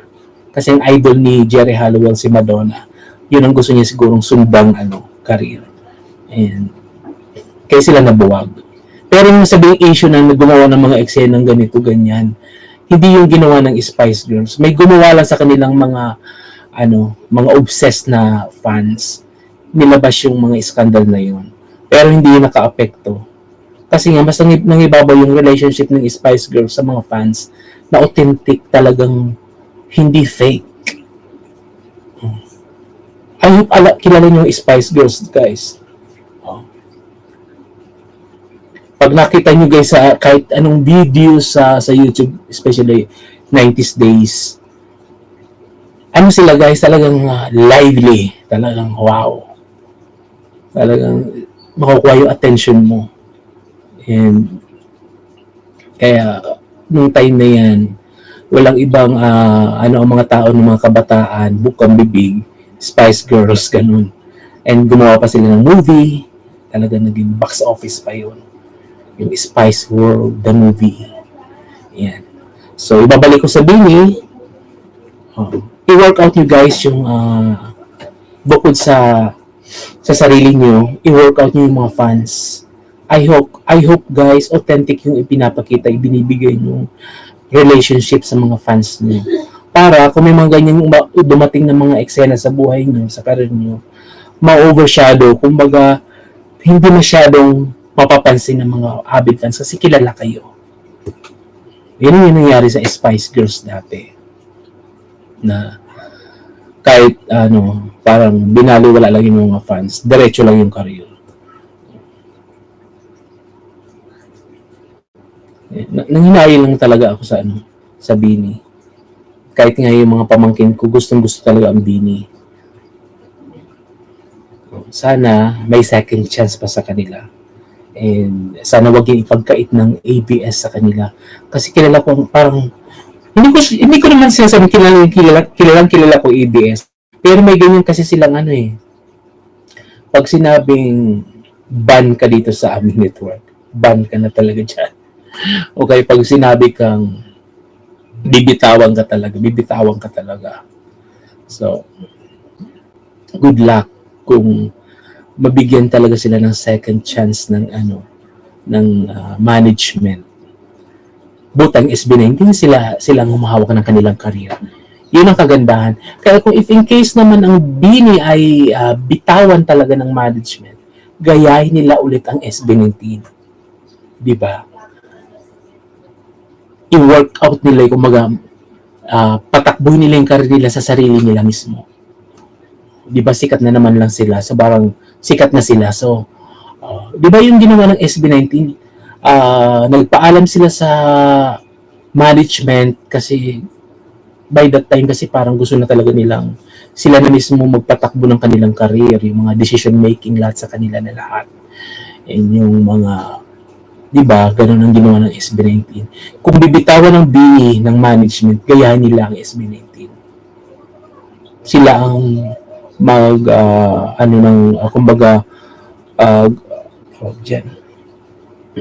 Kasi ang idol ni Jerry Halliwell si Madonna. Yun ang gusto niya sigurong sundang career. And kaya sila nabuwag. Pero yung sabing issue na gumawa ng mga eksena ng ganito, ganyan, hindi yung ginawa ng Spice Girls. May gumawa lang sa kanilang mga obsessed na fans. Nilabas yung mga scandal na yun. Pero hindi yun naka-apekto. Kasi nga, mas nangibabaw yung relationship ng Spice Girls sa mga fans na authentic, talagang hindi fake. I hope kilala nyo yung Spice Girls, guys. Pag nakita nyo guys sa kahit anong video sa YouTube, especially 90s days, ano sila guys, talagang lively, talagang wow. Talagang makukuha yung attention mo. And kaya nung time na yan, walang ibang ang mga tao ng mga kabataan, bukang bibig, Spice Girls, ganun. And gumawa pa sila ng movie, talagang naging box office pa yun. Yung Spice World, the movie. Yan. So, ibabalik ko sa Bini. I-workout nyo guys yung bukod sa sarili nyo, i-workout nyo yung mga fans. I hope guys, authentic yung ipinapakita, ibinibigay yung relationship sa mga fans nyo. Para kung may mga ganyang dumating na mga eksena sa buhay nyo, sa career nyo, ma-overshadow, kumbaga, hindi masyadong mapapansin ng mga avid fans kasi kilala kayo. Yun yung nangyari sa Spice Girls dati. Na kahit parang binaliwala lang yung mga fans, diretso lang yung career. Nanghinayin lang talaga ako sa Bini. Kahit nga yung mga pamangkin ko, gustong-gusto talaga ang Bini. Sana may second chance pa sa kanila. And sana wag yung ipagkait ng ABS sa kanila. Kasi kilala ko parang hindi ko naman sinasabing kilala ko ABS. Pero may ganyan kasi silang pag sinabing ban ka dito sa aming network, ban ka na talaga dyan. Okay, pag sinabi kang bibitawan ka talaga. So, good luck kung mabigyan talaga sila ng second chance ng management. Butang SB19 silang humahawak ng kanilang career. Yun ang kagandahan. Kaya kung if in case naman ang Bini ay bitawan talaga ng management, gayahin nila ulit ang SB19. Di ba? I-workout nila, kumbaga, patakboy nila yung career nila sa sarili nila mismo. Di ba sikat na naman lang sila, so parang sikat na sila. So, di ba yung ginawa ng SB19? Nagpaalam sila sa management kasi by that time kasi parang gusto na talaga nilang sila na mismo magpatakbo ng kanilang career, yung mga decision making lahat sa kanila na lahat. And yung mga, di ba, ganun ang ginawa ng SB19. Kung bibitawan ng BE ng management, gayahin nila ang SB19. Sila ang kumbaga, dyan,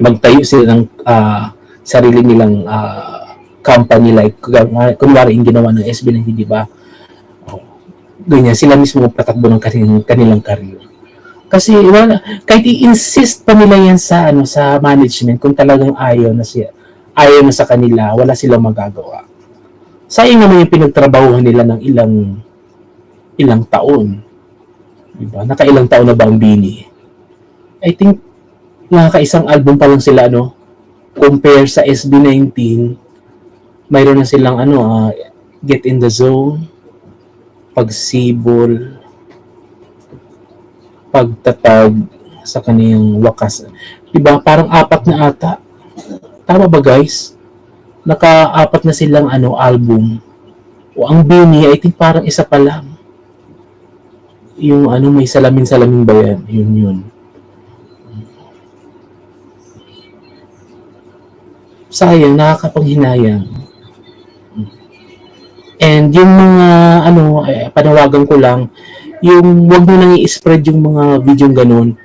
magtayo sila ng sarili nilang company like kunwari yung ginawa ng SB19, di ba? Ganyan, sila mismo patakbo ng kanilang career. Kasi kahit i-insist pa nila yan sa sa management, kung talagang ayaw na sa kanila, wala silang magagawa. Sayang naman yung pinagtrabahuhan nila ng ilang taon. Diba? Nakailang taon na ba ang Bini? I think nakakaisang album pa lang sila compare sa SB19, mayroon na silang Get in the Zone, Pagsibol, Pagtatag, sa kaniyang Wakas. Diba? Parang 4 na ata. Tama ba guys? Naka-4 na silang album. O ang Bini, I think parang isa pa lang. Yung may salamin-salamin ba yan? Yun. Sayang, nakakapanghinayang. And yung mga panawagan ko lang, yung wag mo nang i-spread yung mga video ganun.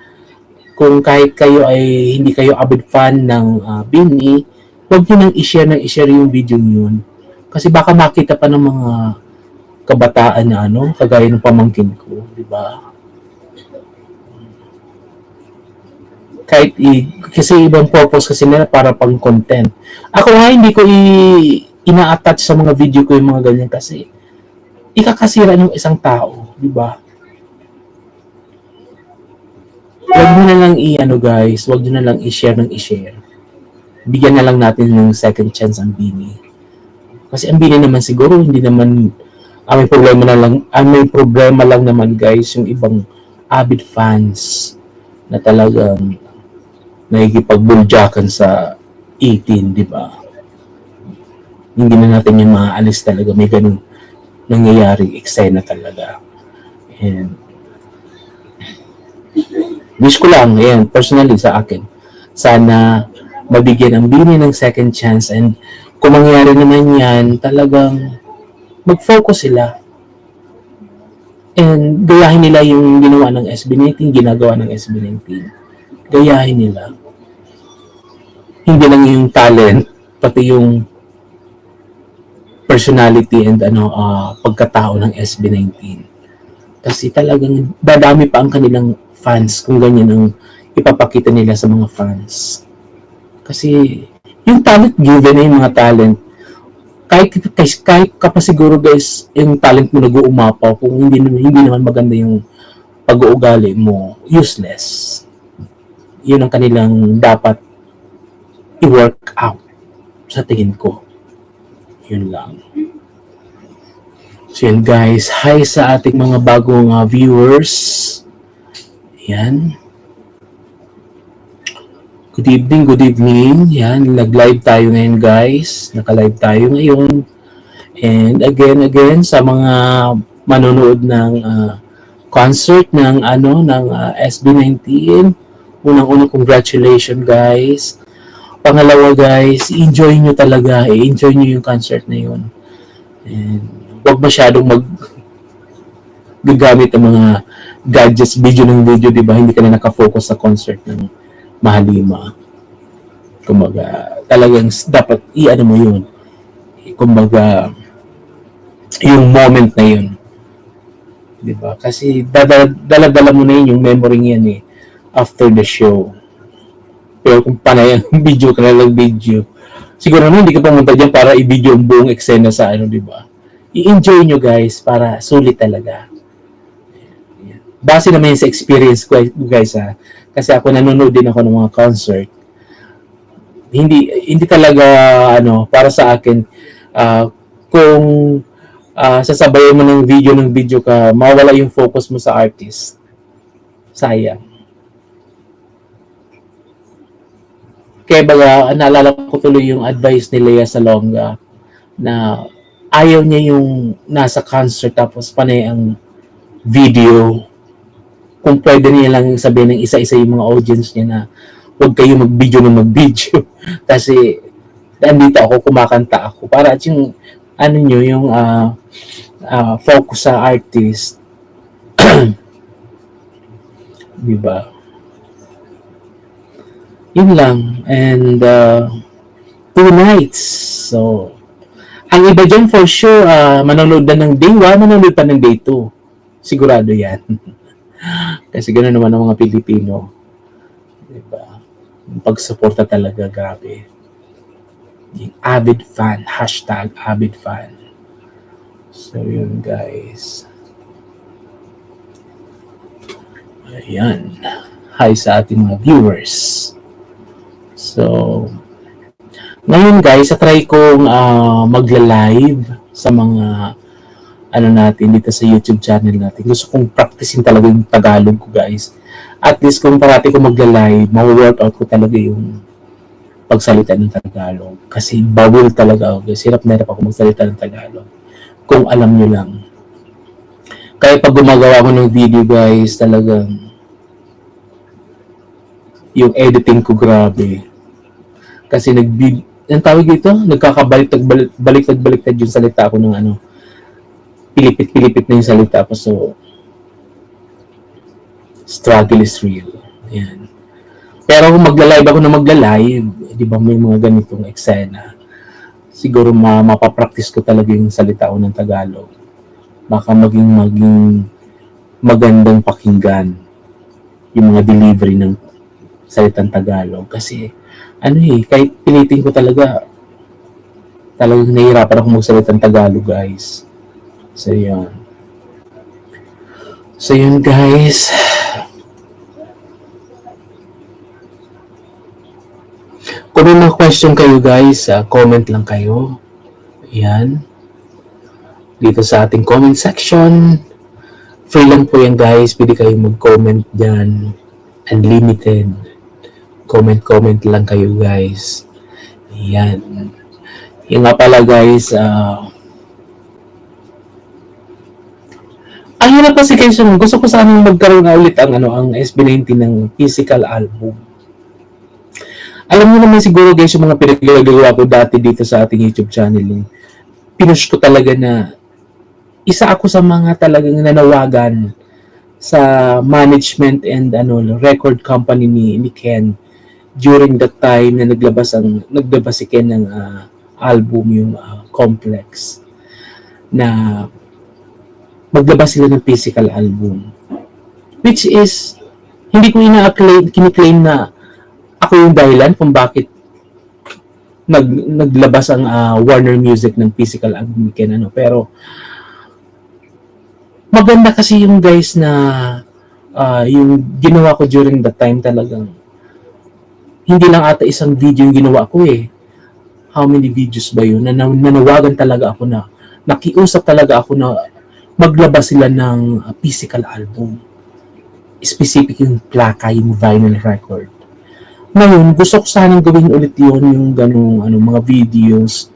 Kung kahit kayo ay hindi kayo avid fan ng Bini, wag nyo nang i-share yung video yun. Kasi baka makita pa ng mga kabataan na kagaya ng pamangkin ko, di ba? Kasi ibang purpose kasi nila para pang content. Ako nga hindi ko ina-attach sa mga video ko yung mga ganyan kasi ikakasira ng isang tao, di ba? Wag mo na lang guys, wag nyo na lang i-share. Bigyan na lang natin ng second chance ang Bini. Kasi ang Bini naman siguro hindi naman may problema lang naman guys yung ibang avid fans na talagang nakikipagbuljakan sa 18, di ba? Hindi na natin yung maaalis talaga. May ganun nangyayaring eksena talaga. And wish ko lang, personally sa akin, sana mabigyan ang Bini ng second chance, and kung mangyari naman yan, talagang mag-focus sila. And gayahin nila yung ginawa ng SB19, ginagawa ng SB19. Gayahin nila. Hindi lang yung talent, pati yung personality and pagkatao ng SB19. Kasi talagang dadami pa ang kanilang fans kung ganyan ang ipapakita nila sa mga fans. Kasi yung talent, given na yung mga talent, kahit ka pa siguro guys, yung talent mo nag-uumapaw, kung hindi naman maganda yung pag-uugali mo, useless. Yun ang kanilang dapat i-work out sa tingin ko. Yun lang. So yun guys, hi sa ating mga bagong viewers. Yan. Good evening. Yan, nag-live tayo ngayon guys. Naka-live tayo ngayon. And again sa mga manonood ng concert ng SB19, unang-unang congratulations guys. Pangalawa guys, enjoy nyo talaga. Enjoy nyo yung concert na yun. And huwag masyadong gagamit ng mga gadgets, video, di ba? Hindi ka na nakafocus sa concert ng Mahalima. Kumbaga, talagang dapat mo yun. Kumbaga, yung moment na yun. Di ba? Kasi dala mo na yun, yung memory yan after the show. Pero kung panay ang video ka na lang video, siguro naman hindi ka pumunta dyan para i-video ang buong eksena sa di ba? I-enjoy nyo guys para sulit talaga. Base naman sa experience ko guys kasi ako nanonood din ako ng mga concert. Hindi talaga para sa akin kung sasabayan mo ng video ka, mawala yung focus mo sa artist. Sayang. Kaya baga, naalala ko tuloy yung advice ni Lea Salonga na ayaw niya yung nasa concert tapos panay ang video. Kung pwede niya lang sabihin ng isa-isa yung mga audience niya na huwag kayo mag-video na mag-video. Kasi nandito ako, kumakanta ako. Para at yung ano nyo, yung focus sa artist. Diba? Yun lang. And 2 nights. So, ang iba dyan for sure, manonood na ng day 1, manonood pa ng day 2. Sigurado yan. Kasi gano'n naman ang mga Pilipino. Diba? Yung pagsuporta talaga, grabe. Yung avid fan, hashtag avid fan. So, yun guys. Ayan. Hi sa ating mga viewers. So, ngayon guys, try kong magla-live sa mga ano natin dito sa YouTube channel natin. Gusto kong practicein talaga yung Tagalog ko guys. At least kung parati ko magla-live, ma-workout ko talaga yung pagsalita ng Tagalog. Kasi bawal talaga ako guys. Hirap na hirap ako magsalita ng Tagalog. Kung alam nyo lang. Kaya pag gumagawa ko ng video guys, talagang yung editing ko grabe. Kasi ang tawag dito, nagkakabaliktad yung salita ko ng ano, pilipit na yung salita ko. So, struggle is real. Ayan. Pero kung magla-live ako na magla-live, di ba may mga ganitong eksena, siguro mapapractice ko talaga yung salita ko ng Tagalog. Baka maging magandang pakinggan yung mga delivery ng salitang Tagalog. Kasi, kahit pilitin ko talagang nahihirapan ako magsalita ng Tagalog, guys. So, yun. So, yun, guys. Kung may mga question kayo, guys, comment lang kayo. Ayan. Dito sa ating comment section. Free lang po yan, guys. Pwede kayong mag-comment dyan. Unlimited. Comment lang kayo, guys. Ayan. Yung nga pala, guys, ang hirap kasi guys, gusto ko sanang magkaroon na ulit ang SB19 ng physical album. Alam niyo naman siguro guys, yung mga pinagagawa ko dati dito sa ating YouTube channel, pinush ko talaga na isa ako sa mga talagang nanawagan sa management and record company ni Ken during that time na naglabas si Ken ng album, yung Complex, na maglabas sila ng physical album, which is hindi ko kiniklaim na ako yung dahilan kung bakit naglabas ang Warner Music ng physical album ni Ken, pero maganda kasi yung guys na yung ginawa ko during that time, talagang hindi lang ata isang video yung ginawa ko How many videos ba yun? Nanawagan talaga ako na, nakiusap talaga ako na maglabas sila ng physical album. Specific yung plaka, yung vinyl record. Ngayon, gusto ko sanang gawin ulit yun, yung ganung mga videos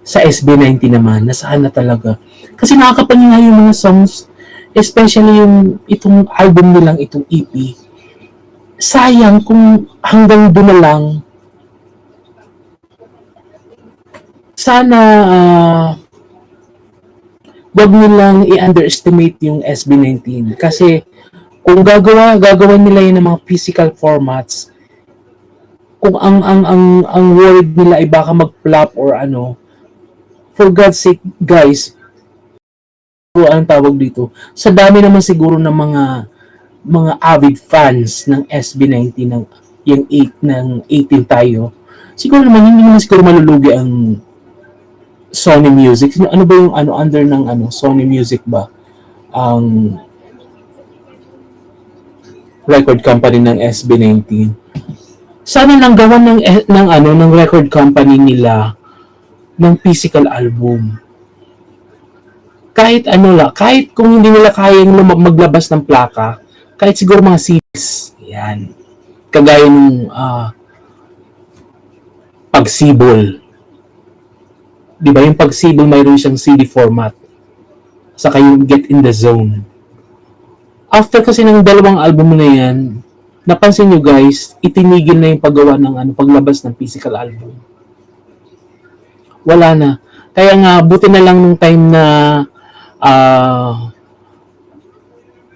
sa SB19 naman, na sana talaga. Kasi nakakapaninga yung mga songs, especially yung itong album nilang, itong EP. Sayang kung hanggang doon na lang. Sana wag nilang i-underestimate yung SB19. Kasi kung gagawan nila yun ng mga physical formats, kung ang word nila ay baka mag-flop or for God's sake, guys, ang tawag dito, sa dami naman siguro ng mga avid fans ng SB19, ng yung 18 tayo, siguro naman hindi naman siguro malulugi ang Sony Music. Ano ba yung under ng Sony Music ba ang record company ng SB19? Sana lang gawan ng record company nila ng physical album. Kahit kahit kung hindi nila kayang maglabas ng plaka, kahit siguro mga CDs, yan. Kagaya ng pagsibol. Di ba? Yung pag CD, mayroon siyang CD format. Saka yung Get in the Zone. After kasi ng dalawang album na yan, napansin nyo guys, itinigil na yung paggawa ng paglabas ng physical album. Wala na. Kaya nga, buti na lang nung time na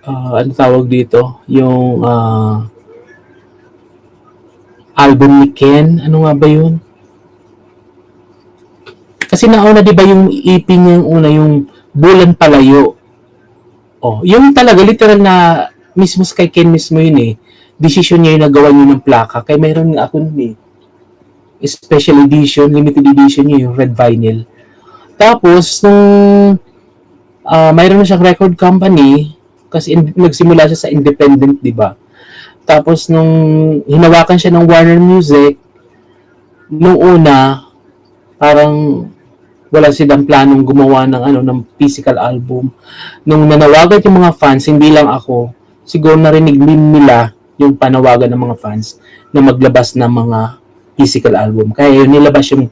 ano tawag dito? Yung album ni Ken. Ano nga ba yun? Kasi nauna, di ba yung EP niya yung una, yung Bulan Palayo. Oh, yung talaga, literal na mismo kay Ken mismo yun eh. Decision niya yung nagawa niya ng plaka. Kaya mayroon nga ako nun eh. Special edition, limited edition niya yung red vinyl. Tapos, nung mayroon na siyang record company, kasi nagsimula siya sa independent, di ba? Tapos, nung hinawakan siya ng Warner Music, nung una, parang wala silang planong gumawa ng physical album. Nung nanawagan yung mga fans, hindi lang ako, siguro narinig din nila yung panawagan ng mga fans na maglabas ng mga physical album. Kaya yun, nilabas yung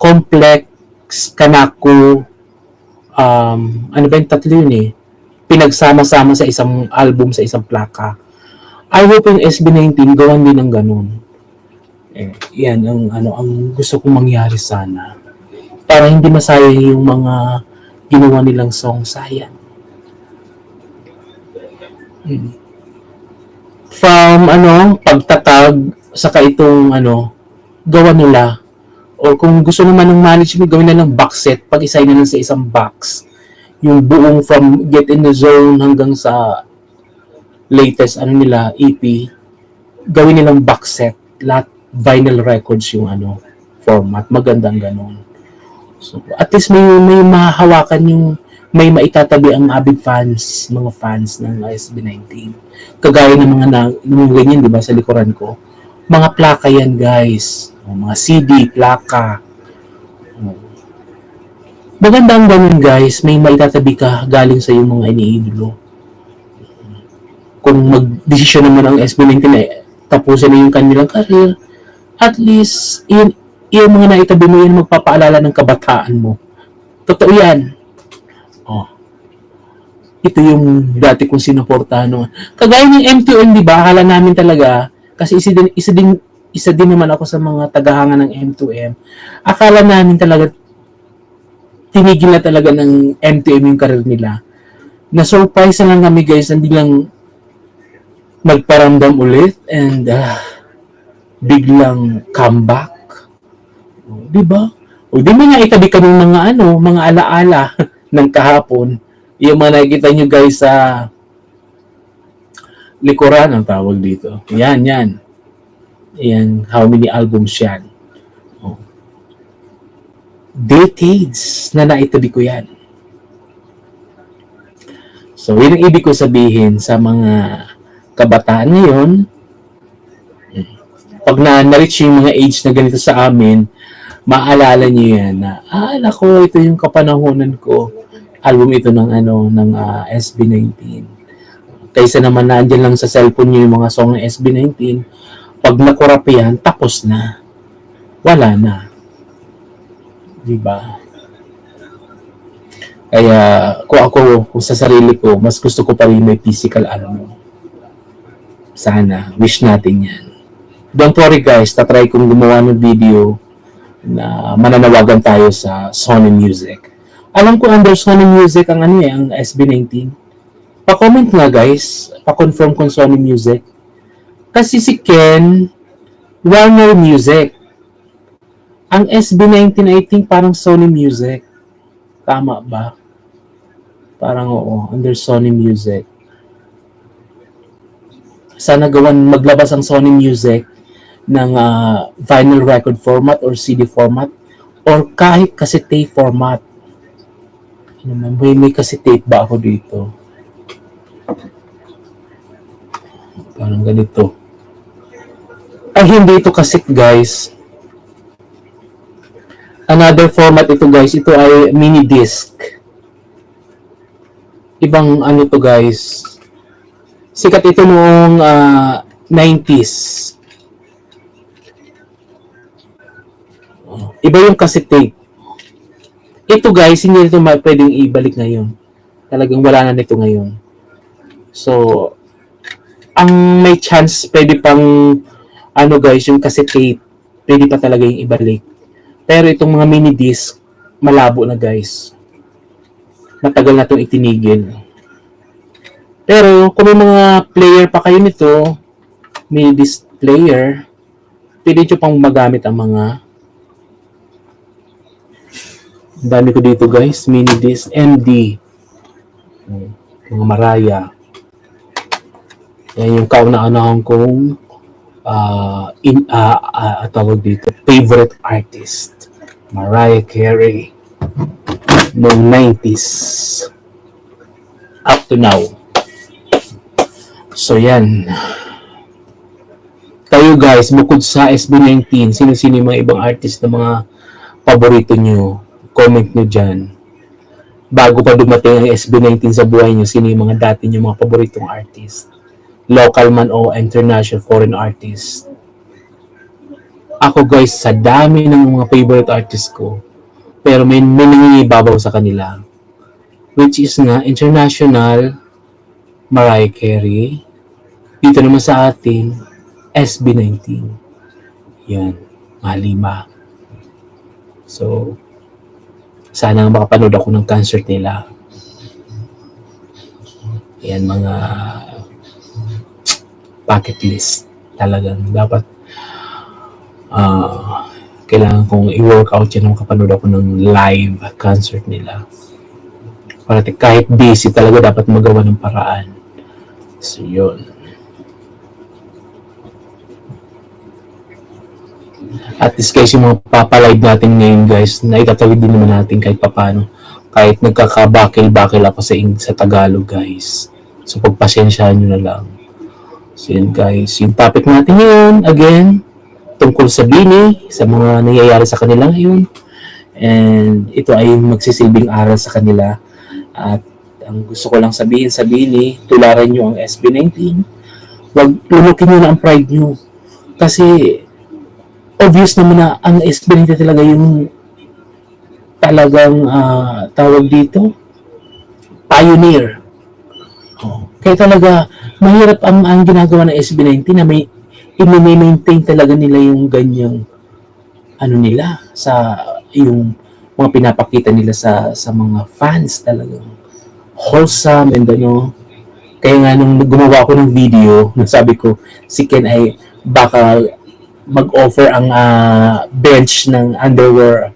Complex, Kanako, ano ba yung tatlo yun eh? Pinagsama-sama sa isang album, sa isang plaka. I hope yung SB19 gawan din ng ganun. Yan ang gusto kong mangyari sana. Para hindi masayang yung mga ginawa nilang song, sayang. From pagtatag saka itong gawa nila, or kung gusto naman ng management gawin na lang box set, pag-isay na lang sa isang box yung buong from Get in the Zone hanggang sa latest nila EP, gawin nilang box set, lahat vinyl records yung format, magandang ganun. So, at least may mahahawakan yung may maitatabi ang avid fans, mga fans ng SB19. Kagaya ng mga ganyan, di ba, sa likuran ko. Mga plaka yan, guys. Mga CD, plaka. Magandang ganun, guys. May maitatabi ka galing sa yung mga iniidolo. Kung mag-desisyon naman ang SB19 tapusin na yung kanilang career, at least, yung mga naitabi mo yan, magpapaalala ng kabataan mo. Totoo yan. Ito yung dati kong sinuportahan noon. Kagaya ng M2M, di ba? Akala namin talaga, kasi isa din naman ako sa mga tagahanga ng M2M. Akala namin talaga, tinigil na talaga ng M2M yung career nila. Na-surprise na lang kami guys, hindi lang nagparamdam ulit and biglang comeback. Di ba? O di ba nga itabi ka ng mga alaala ng kahapon. Yung mga nakikita nyo guys sa likuran ang tawag dito. Yan. How many albums yan? Decades na naitabi ko yan. So, yun ang ibig ko sabihin sa mga kabataan ngayon. Pag na-reach yung mga age na ganito sa amin, maalala niyo yan na, nako, ito yung kapanahonan ko. Album ito ng SB19. Kaysa naman nandiyan lang sa cellphone niyo yung mga song ng SB19, pag nakurap yan, tapos na. Wala na. Diba? Kaya, kung sa sarili ko, mas gusto ko pa rin may physical album. Sana. Wish natin yan. Don't worry guys, tatry kong gumawa ng video na mananawagan tayo sa Sony Music. Alam ko under Sony Music ang SB19. Pa-comment nga guys, pa-confirm kung Sony Music. Kasi si Ken, Warner Music. Ang SB19 I think parang Sony Music. Tama ba? Parang oo, under Sony Music. Sana maglabas ang Sony Music ng vinyl record format or CD format or kahit cassette format. May cassette ba ako dito? Parang ganito. Ay, hindi ito cassette guys. Another format ito guys. Ito ay mini disc. Ibang to guys. Sikat ito noong 90s. Iba yung cassette tape. Ito guys, hindi nito pwedeng ibalik ngayon. Talagang wala na nito ngayon. So, ang may chance, pwede pang, ano guys, yung cassette tape, pwede pa talaga yung ibalik. Pero itong mga mini disc, malabo na guys. Matagal na itong itinigil. Pero kung may mga player pa kayo nito, mini disc player, pwede nyo pang magamit ang mga, dami ko dito guys, mini disc, MD, mga Maraya. Yan yung kauna-unahan kong tawag dito, favorite artist, Mariah Carey, noong 90s up to now. So yan. Kayo guys, bukod sa SB19, sino-sino yung mga ibang artist na mga paborito nyo? Comment nyo dyan. Bago pa dumating ang SB19 sa buhay nyo, sino yung mga dati nyo mga paboritong artist? Local man o international foreign artist? Ako guys, sa dami ng mga favorite artist ko, pero may nangingibabaw sa kanila. Which is nga, international, Mariah Carey. Dito naman sa atin, SB19. Yan, malima. So, sana makapanood ako ng concert nila. Yan, mga bucket list. Talagang dapat kailangan kong i-workout yan, makapanood ako ng live concert nila. Para kahit busy talaga, dapat magawa ng paraan. So, yun. At least guys, yung mga papalive natin ngayon guys, na itatawid din naman natin kahit papano. Kahit nagkakabakil-bakil ako sa Tagalog guys. So pagpasensyahan nyo na lang. So yun guys, yung topic natin ngayon, again, tungkol sa BINI, sa mga nangyayari sa kanila ngayon. And ito ay magsisilbing aral sa kanila. At ang gusto ko lang sabihin sa BINI, tularan nyo ang SB19. Huwag lumukin nyo na ang pride nyo. Kasi obvious naman na ang SB19 talaga yung talagang tawag dito, pioneer. Kaya talaga mahirap ang ginagawa ng SB19 na may i-maintain talaga nila yung ganyang ano nila sa yung mga pinapakita nila sa mga fans, talagang wholesome and ano. Kaya nga nung gumawa ako ng video, nasabi ko si Ken ay baka mag-offer ang bench ng underwear,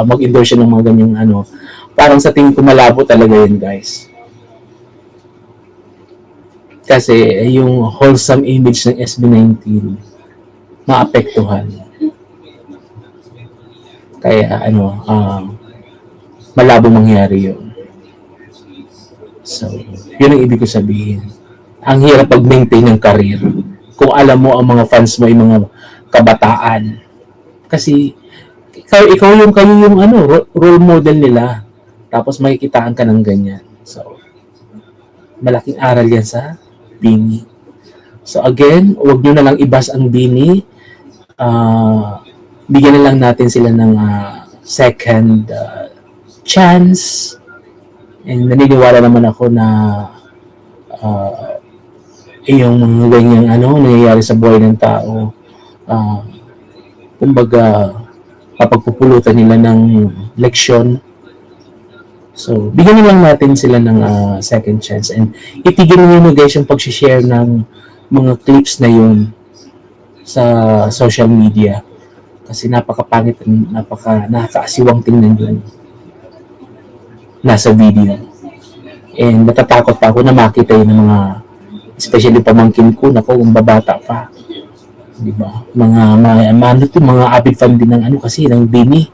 mag-endorse ng mga ganyang ano. Parang sa tingin ko malabo talaga yun guys. Kasi yung wholesome image ng SB19 maapektuhan. Kaya ano, malabo mangyari yun. So, yun ang ibig ko sabihin. Ang hirap pag-maintain ng career kung alam mo ang mga fans mo ay mga kabataan. Kasi ikaw yung ano, role model nila. Tapos makikitaan ka ng ganyan. So, malaking aral yan sa BINI. So again, huwag nyo na lang ibas ang BINI. Bigyan na lang natin sila ng second chance. And naniniwala naman ako na yung mga ganyang ano, nangyayari sa buhay ng tao, kumbaga, papagpupulutan nila ng leksyon. So, bigyan na lang natin sila ng second chance. And itigil nyo guys yung pag-share ng mga clips na yun sa social media. Kasi napakapangit, nakakaasiwang tingnan yun nasa video. And natatakot pa ako na makita yun ng mga, especially pamangkin ko, naku, kung babata pa. Diba? Mga avid fan din ng ano kasi, ng BINI.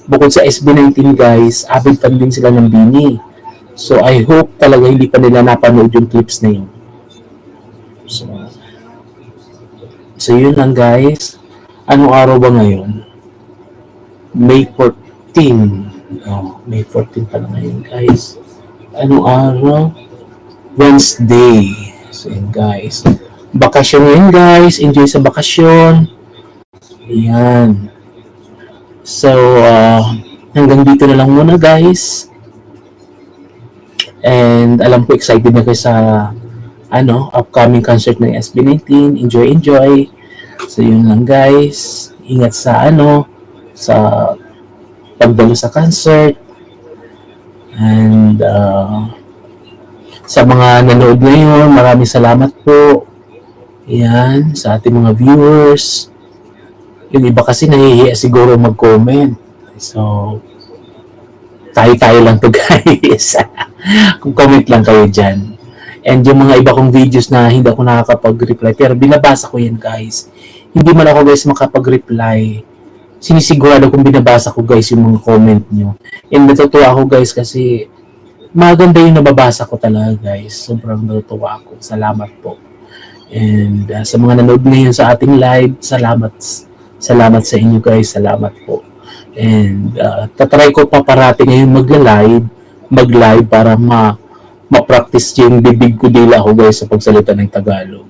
Bukod sa SB19 guys, avid fan din sila ng BINI. So I hope talaga hindi pa nila napanood yung clips na yun. So yun lang guys. Anong araw ba ngayon? May 14. May 14 pa lang ngayon guys. Anong araw? Wednesday. So yun guys. Bakasyon yun guys. Enjoy sa bakasyon. Ayan. So, hanggang dito na lang muna guys. And alam ko excited na kayo sa upcoming concert ng SB19. Enjoy, enjoy. So, yun lang guys. Ingat sa sa pagdalo sa concert. And sa mga nanood ngayon, maraming salamat po. Yan, sa ating mga viewers. Yung iba kasi nahihiya siguro mag-comment. So, tayo-tayo lang to guys. Kung comment lang kayo dyan. And yung mga iba kong videos na hindi ako nakakapag-reply, pero binabasa ko yan guys. Hindi man ako guys makapag-reply. Sinisigurado kong binabasa ko guys yung mga comment nyo. And natutuwa ako guys kasi maganda yung nababasa ko talaga guys. Sobrang natutuwa ako. Salamat po. And sa mga nanood ngayon sa ating live, salamat sa inyo guys. Salamat po. And tatry ko pa parati ngayon mag-live para ma-practice yung bibig ko dila ako guys sa pagsalita ng Tagalog.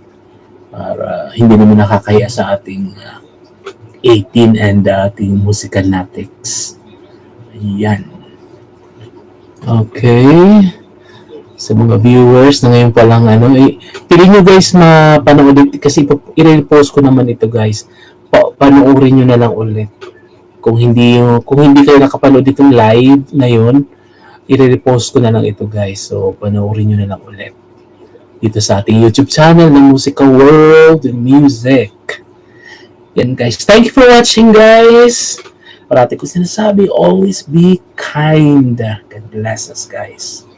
Para hindi naman nakakahiya sa ating 18 and ating musical natics. Ayan. Okay. Sa mga viewers na ngayon pa lang pili nyo guys mapanood kasi i-repost ko naman ito guys. Panoorin nyo na lang ulit. Kung hindi kayo nakapanood itong live na yun, i-repost ko na lang ito guys. So panoorin nyo na lang ulit. Dito sa ating YouTube channel ng Musica World Music. Yan guys. Thank you for watching guys. Parati ko sinasabi, always be kind. God bless us guys.